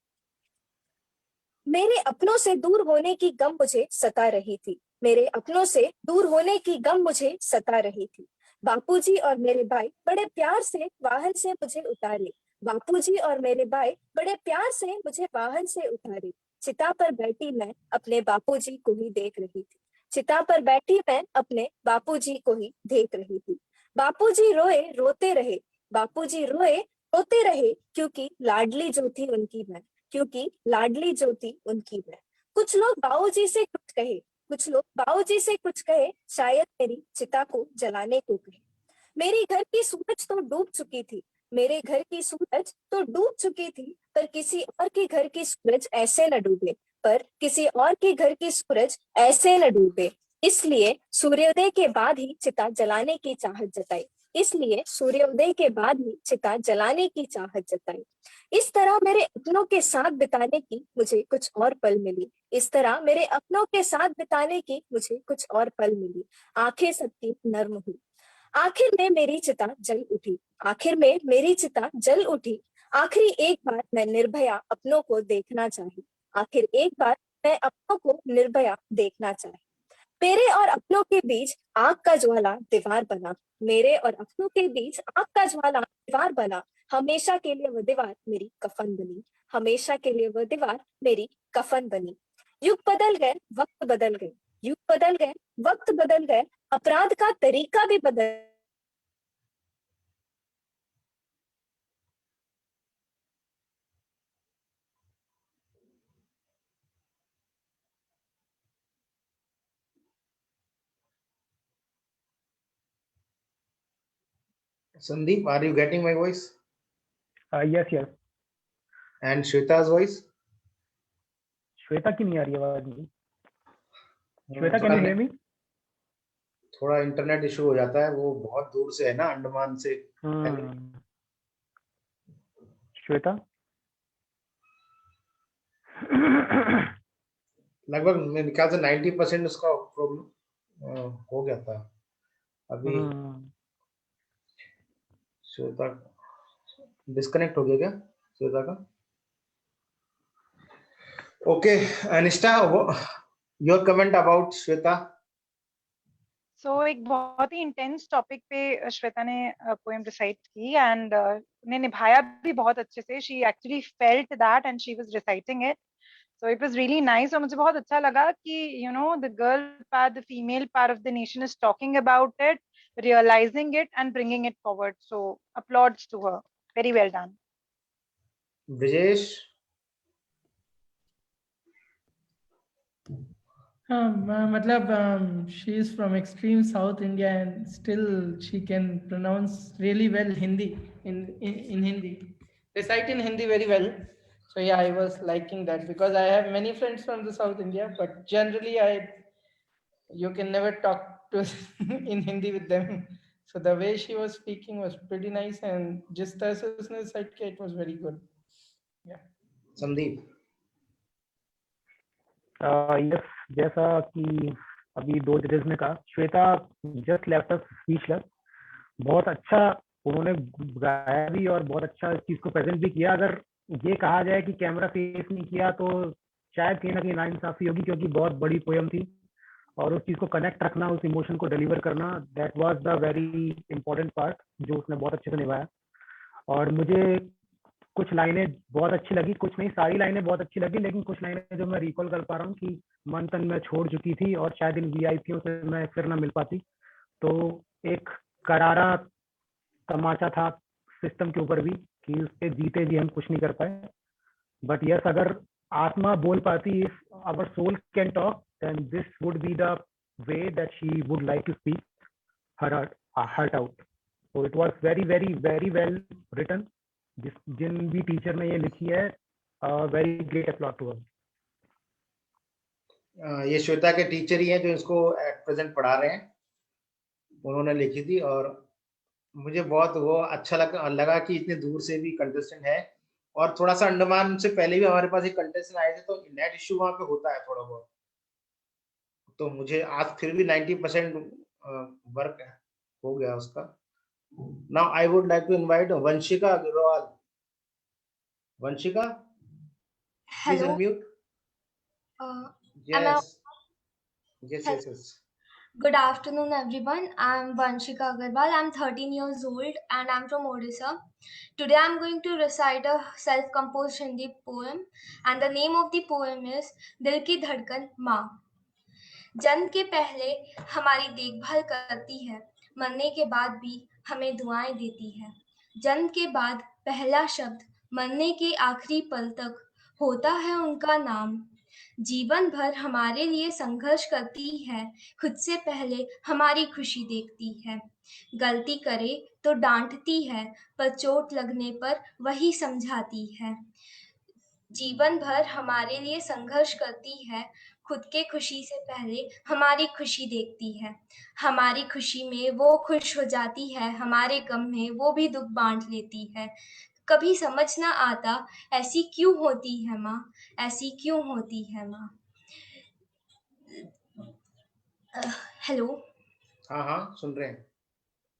मेरे अपनों से दूर होने की गम मुझे सता रही थी, मेरे अपनों से दूर होने की गम मुझे सता रही थी। बापूजी और मेरे भाई बड़े प्यार से वाहन से मुझे उतारे, बापूजी और मेरे भाई बड़े प्यार से मुझे वाहन से उतारे। चिता पर बैठी मैं अपने बापूजी को ही देख रही थी, चिता पर बैठी मैं अपने बापूजी को ही देख रही थी। बापूजी रोए रोते रहे, बापूजी रोए रोते रहे, क्योंकि लाडली जो थी उनकी मैं, क्योंकि लाडली जो थी उनकी मैं। कुछ लोग बाबूजी से कुछ कहे, कुछ लोग बाबूजी से कुछ कहे, शायद मेरी चिता को जलाने को कहे। मेरी घर की सूरज तो डूब चुकी थी, मेरे घर की सूरज तो डूब चुकी थी, पर किसी और के घर की सूरज ऐसे न डूबे, पर किसी और के घर की सूरज ऐसे न डूबे। इसलिए सूर्योदय के बाद ही चिता जलाने की चाहत जताई, इसलिए सूर्योदय के बाद ही चिता जलाने की चाहत जताई। इस तरह मेरे अपनों के साथ बिताने की मुझे कुछ और पल मिली, इस तरह मेरे अपनों के साथ बिताने की मुझे कुछ और पल मिली। आंखें सबकी नर्म हुई, आखिर में मेरी चिता जल उठी, आखिर में मेरी चिता जल उठी। आखिरी एक बार मैं निर्भया अपनों को देखना चाही, आखिर एक बार मैं अपनों को निर्भया देखना चाही। मेरे और अपनों के बीच आग का ज्वाला दीवार बना, मेरे और अपनों के बीच आग का ज्वाला दीवार बना। हमेशा के लिए वह दीवार मेरी कफन बनी, हमेशा के लिए वह दीवार मेरी कफन बनी। युग बदल गए, वक्त बदल गए, युग बदल गए, वक्त बदल गए, अपराध का तरीका भी बदल। Sandeep, are you getting my voice? Yes, yes. And Shweta's voice? Shweta की नहीं आ रही आवाज मेरी। Shweta can you hear me? थोड़ा इंटरनेट इशू हो जाता है, वो बहुत दूर से है ना, अंडमान से। श्वेता लगभग मेरे ख्याल से 90% उसका प्रॉब्लम हो गया था अभी। श्वेता डिस्कनेक्ट हो गया क्या श्वेता का? Okay, Anishta, your comment about Shweta. So एक बहुत ही इंटेंस टॉपिक पे श्वेता ने पोएम रिसाइट की एंड ने निभाया भी बहुत अच्छे से. She actually felt that and she was reciting it. So it was really nice. और मुझे बहुत अच्छा लगा कि the girl part, the female part of the nation is talking about it, realizing it and bringing it forward. So applauds to her. Very well done. Brijesh. She is from extreme South India and still she can pronounce really well Hindi in Hindi. Recite in Hindi very well. So yeah, I was liking that because I have many friends from the South India, but generally you can never talk to in Hindi with them. So the way she was speaking was pretty nice, and just as it was very good. Yeah. Sandeep. Yes, जैसा कि अभी 2 जजेस ने कहा, Shweta just left अस speechless. बहुत अच्छा उन्होंने गाया भी और बहुत अच्छा इस चीज को प्रेजेंट भी किया. अगर ये कहा जाए कि कैमरा फेस नहीं किया तो शायद कहीं ना कहीं नाइंसाफी होगी, क्योंकि बहुत बड़ी पोएम थी और उस चीज को कनेक्ट रखना, उस इमोशन को डिलीवर करना, that was the very important part जो उसने बहुत अच्छे से निभाया. और मुझे कुछ लाइनें बहुत अच्छी लगी, कुछ नहीं, सारी लाइनें बहुत अच्छी लगी, लेकिन कुछ लाइनें जो मैं रिकॉल कर पा रहा हूँ कि मन तन मैं छोड़ चुकी थी और शायद इन वीआईपीओ से मैं फिर ना मिल पाती. तो एक करारा तमाचा था सिस्टम के ऊपर भी कि उसके जीते भी हम कुछ नहीं कर पाए. बट यस, अगर आत्मा बोल पाती, if our soul can talk, then this would be the way that she would like to speak her heart out. So it was very very very well written. जिन भी टीचर ने ये लिखी है, very great applause to her. ये श्वेता के teacher ही हैं जो इसको एट प्रेजेंट पढ़ा रहे हैं, उन्होंने लिखी थी. और मुझे बहुत वो अच्छा लगा कि इतने दूर से भी कंटेस्टेंट है. और थोड़ा सा अंडमान से पहले भी हमारे पास एक कंटेस्टेंट आए थे, तो नेट इश्यू वहां पे होता है थोड़ा बहुत. तो मुझे आज फिर भी 90% वर्क हो गया उसका. Now I would like to invite Vanshika Agarwal. Vanshika, please Hello. unmute. Yes. Yes. Good afternoon, everyone. I'm Vanshika Agarwal. I'm 13 years old and I'm from Odisha. Today I'm going to recite a self-composed Hindi poem, and the name of the poem is Dil Ki Dhadkan Maa. जन्म के पहले हमारी देखभाल करती है, मरने के बाद भी हमें दुआएं देती है. जन्म के बाद पहला शब्द, मरने के आखिरी पल तक होता है उनका नाम. जीवन भर हमारे लिए संघर्ष करती है, खुद से पहले हमारी खुशी देखती है. गलती करे तो डांटती है, पर चोट लगने पर वही समझाती है. जीवन भर हमारे लिए संघर्ष करती है, खुद के खुशी से पहले हमारी खुशी देखती है. हमारी खुशी में वो खुश हो जाती है, हमारे गम में वो भी दुख बांट लेती है. कभी समझ ना आता ऐसी क्यों होती है माँ, ऐसी क्यों होती है माँ. हेलो. हाँ सुन रहे हैं.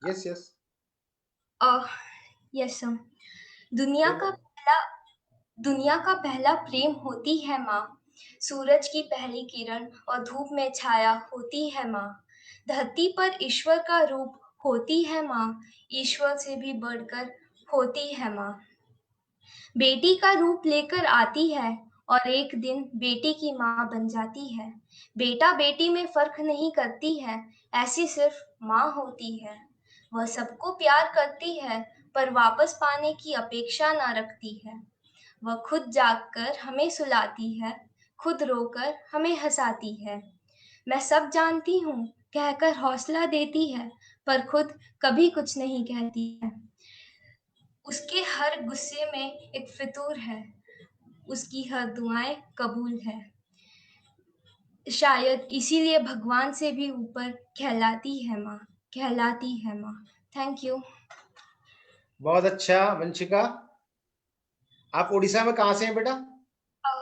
यस. Yes sir. दुनिया का पहला प्रेम होती है माँ. सूरज की पहली किरण और धूप में छाया होती है माँ. धरती पर ईश्वर का रूप होती है माँ, ईश्वर से भी बढ़कर होती है माँ. बेटी का रूप लेकर आती है और एक दिन बेटी की माँ बन जाती है. बेटा बेटी में फर्क नहीं करती है, ऐसी सिर्फ माँ होती है. वह सबको प्यार करती है, पर वापस पाने की अपेक्षा ना रखती है. वह खुद जागकर हमें सुलाती है, खुद रोकर हमें हंसाती है. मैं सब जानती हूँ कहकर हौसला देती है, पर खुद कभी कुछ नहीं कहती है. उसके हर गुस्से में एक फितूर है, उसकी हर दुआएं कबूल है. शायद इसीलिए भगवान से भी ऊपर कहलाती है माँ, कहलाती है माँ. Thank you. बहुत अच्छा वंशिका. आप उड़ीसा में कहाँ से हैं बेटा?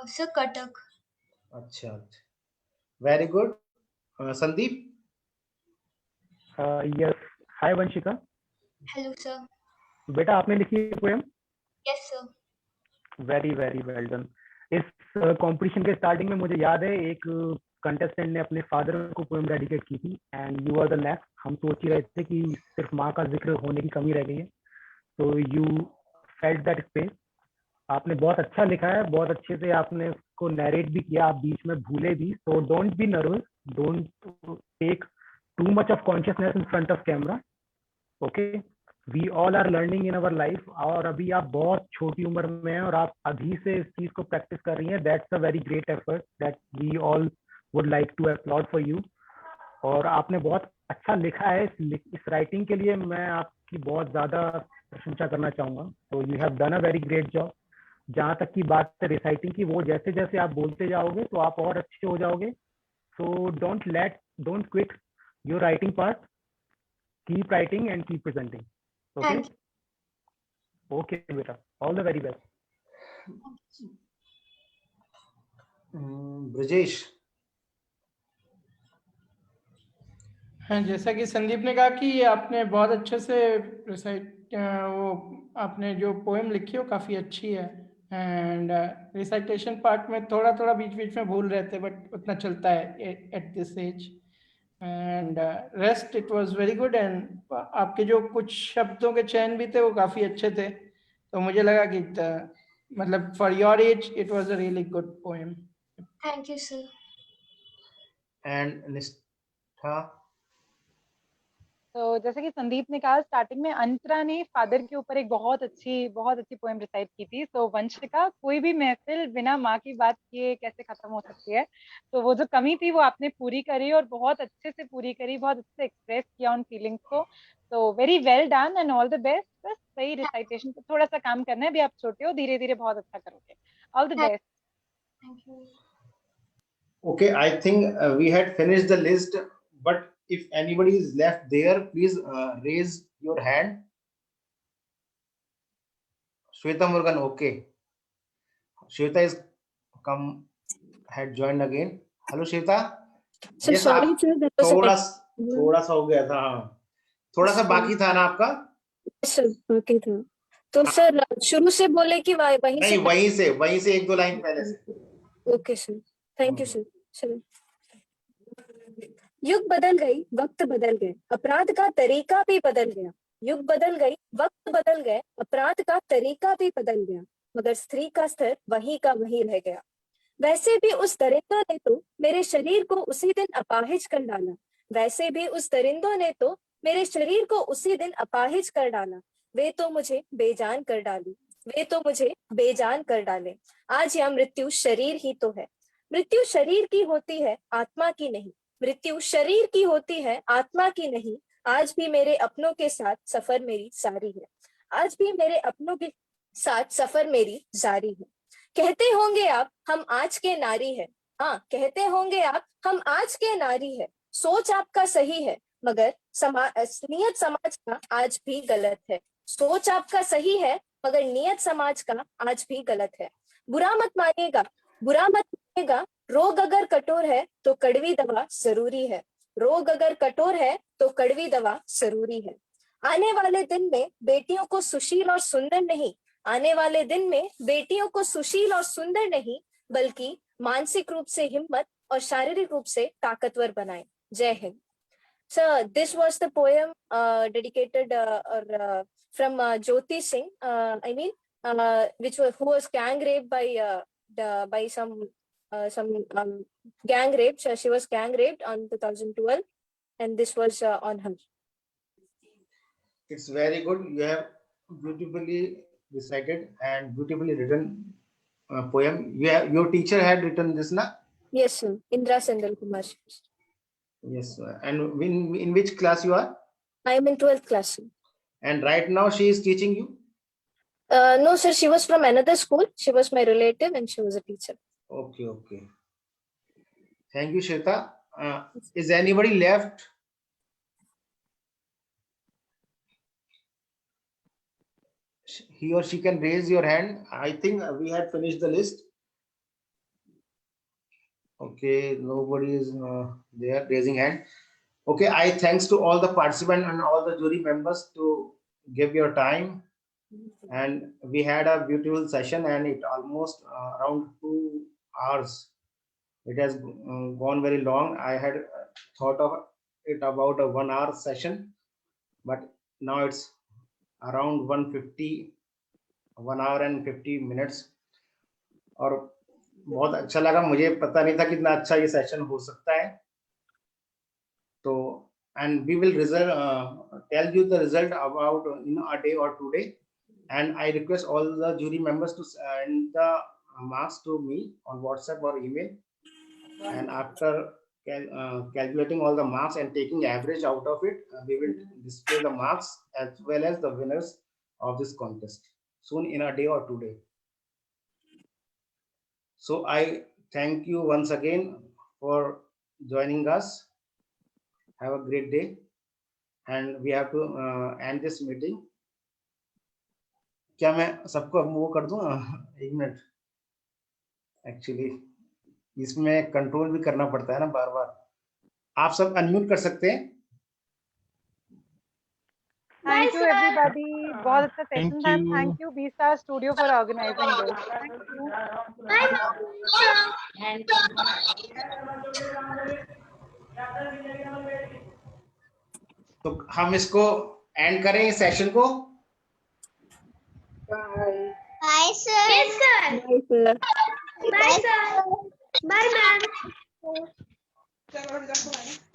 सर कटक. अच्छा, very good. Sandeep. Yes. Hi Vanshika. Hello sir. बेटा आपने लिखी है poem? Yes sir. Very very well done. इस कंपटीशन के स्टार्टिंग में मुझे याद है एक कंटेस्टेंट ने अपने फादर को पोएम डेडिकेट की थी, and you are the next. हम सोच ही रहे थे कि सिर्फ माँ का जिक्र होने की कमी रह गई है, तो यू फेल्ट दैट स्पेस। आपने बहुत अच्छा लिखा है, बहुत अच्छे से आपने उसको नैरेट भी किया, आप बीच में भूले भी, so don't be nervous, don't take too much of consciousness in front of camera, okay? We all are learning in our life, और अभी आप बहुत छोटी उम्र में हैं और आप अभी से इस चीज को प्रैक्टिस कर रही हैं, that's a very great effort that we all would like to applaud for you। और आपने बहुत अच्छा लिखा है, इस राइटिंग के लिए मैं आपकी बहुत ज्यादा प्रशंसा करना चाहूंगा, तो you have done a very great job। जहाँ तक की बात है रिसाइटिंग की, वो जैसे जैसे आप बोलते जाओगे तो आप और अच्छे हो जाओगे, so don't quit your writing part, keep writing and keep presenting, okay? Okay बेटा, all the very best. Brajesh. हाँ, जैसा कि संदीप ने कहा कि आपने बहुत अच्छे से वो आपने जो पोएम लिखी हो काफ़ी अच्छी है, एंड रिसाइटेशन पार्ट में थोड़ा थोड़ा बीच बीच में भूल रहे थे, बट उतना चलता है at this age, and rest it was very good. And आपके जो कुछ शब्दों के चयन भी थे वो काफ़ी अच्छे थे, तो मुझे लगा कि मतलब for your age it was a really good poem. Thank you sir. And निष्ठा। तो जैसे कि संदीप ने कहा, स्टार्टिंग में अंतरा ने फादर के ऊपर एक बहुत अच्छी पोएम रिसाइट की थी। तो वंशिका, कोई भी महफिल बिना माँ की बात किए कैसे खत्म हो सकती है, तो वो जो कमी थी वो आपने पूरी करी और बहुत अच्छे से पूरी करी, बहुत अच्छे से एक्सप्रेस किया उन फीलिंग्स को। तो very well done and all the best. बस सही रिसाइटेशन पे थोड़ा सा काम करना है, अभी आप छोटे हो, धीरे धीरे बहुत अच्छा करोगे। All the best. Thank you. Okay, I think we had finished the list, but if anybody is left there, please raise your hand. Shweta Murugan, okay. Shweta is had joined again. Hello Shweta. Sir, Yes, sorry sir, there was थोड़ा सा हो गया था, थोड़ा सा बाकी था ना आपका? सर बाकी था, तो सर शुरू से बोले कि वहीं नहीं, वहीं से एक दो लाइन पहले से। Okay sir, thank you sir. युग बदल गई, वक्त बदल गए, अपराध का तरीका भी बदल गया। युग बदल गई, वक्त बदल गए, अपराध का तरीका भी बदल गया, मगर स्त्री का स्तर वही का वही रह गया। वैसे भी उस दरिंदों ने तो मेरे शरीर को उसी दिन अपाहिज कर डाला, वैसे भी उस दरिंदों ने तो मेरे शरीर को उसी दिन अपाहिज कर डाला। वे तो मुझे बेजान कर डाली, वे तो मुझे बेजान कर डाले। आज यह मृत्यु शरीर ही तो है, मृत्यु शरीर की होती है आत्मा की नहीं, मृत्यु शरीर की होती है आत्मा की नहीं। आज भी मेरे अपनों के साथ सफर मेरी जारी है, आज भी मेरे अपनों के साथ सफर मेरी जारी है। कहते होंगे आप हम आज के नारी है, हाँ कहते होंगे आप हम आज के नारी है। सोच आपका सही है मगर नियत समाज का आज भी गलत है। सोच आपका सही है मगर नियत समाज का आज भी गलत है। बुरा मत मानिएगा, बुरा मत मानिएगा, रोग अगर कठोर है तो कड़वी दवा जरूरी है, रोग अगर कठोर है तो कड़वी दवा जरूरी है। आने वाले दिन में बेटियों को सुशील और सुंदर नहीं, आने वाले दिन में बेटियों को सुशील और सुंदर नहीं बल्कि मानसिक रूप से हिम्मत और शारीरिक रूप से ताकतवर बनाएं। जय Hind. So this was the poem dedicated from Jyoti Singh, who was gang raped by some gang rape. So she was gang raped on 2012, and this was on her. It's very good. You have beautifully recited and beautifully written poem. Your teacher had written this, na? Yes, sir. Indra Sendal Kumar. Yes, sir. And in which class you are? I am in 12th class. And right now she is teaching you? No, sir. She was from another school. She was my relative, and she was a teacher. Okay, okay. Thank you, Shweta. Is anybody left? He or she can raise your hand. I think we had finished the list. Okay, nobody is there raising hand. Okay, I thanks to all the participants and all the jury members to give your time and we had a beautiful session, and it almost around 2 hours. It has gone very long. I had thought of it about a 1 hour session, but now it's around 1 hour and 50 minutes. और बहुत अच्छा लगा, मुझे पता नहीं था कितना अच्छा ये सेशन हो सकता है. तो and we will tell you the result about a day or 2 days, and I request all the jury members to send the marks to me on WhatsApp or email, and after calculating all the marks and taking average out of it, we will display the marks as well as the winners of this contest soon in a day or 2 days. So I thank you once again for joining us. Have a great day, and we have to end this meeting. क्या मैं सबको वो कर दूं? एक minute, actually इसमें control भी करना पड़ता है ना बार बार. आप सब अनम्यूट कर सकते हैं. Thank you everybody. बहुत अच्छा सेशन था. Thank you B-Star Studio for organizing this. Thank you. तो हम इसको एंड करें इस सेशन को. Bye, sir. Yes, sir. Bye, sir. Bye, sir. Bye, ma'am. चलो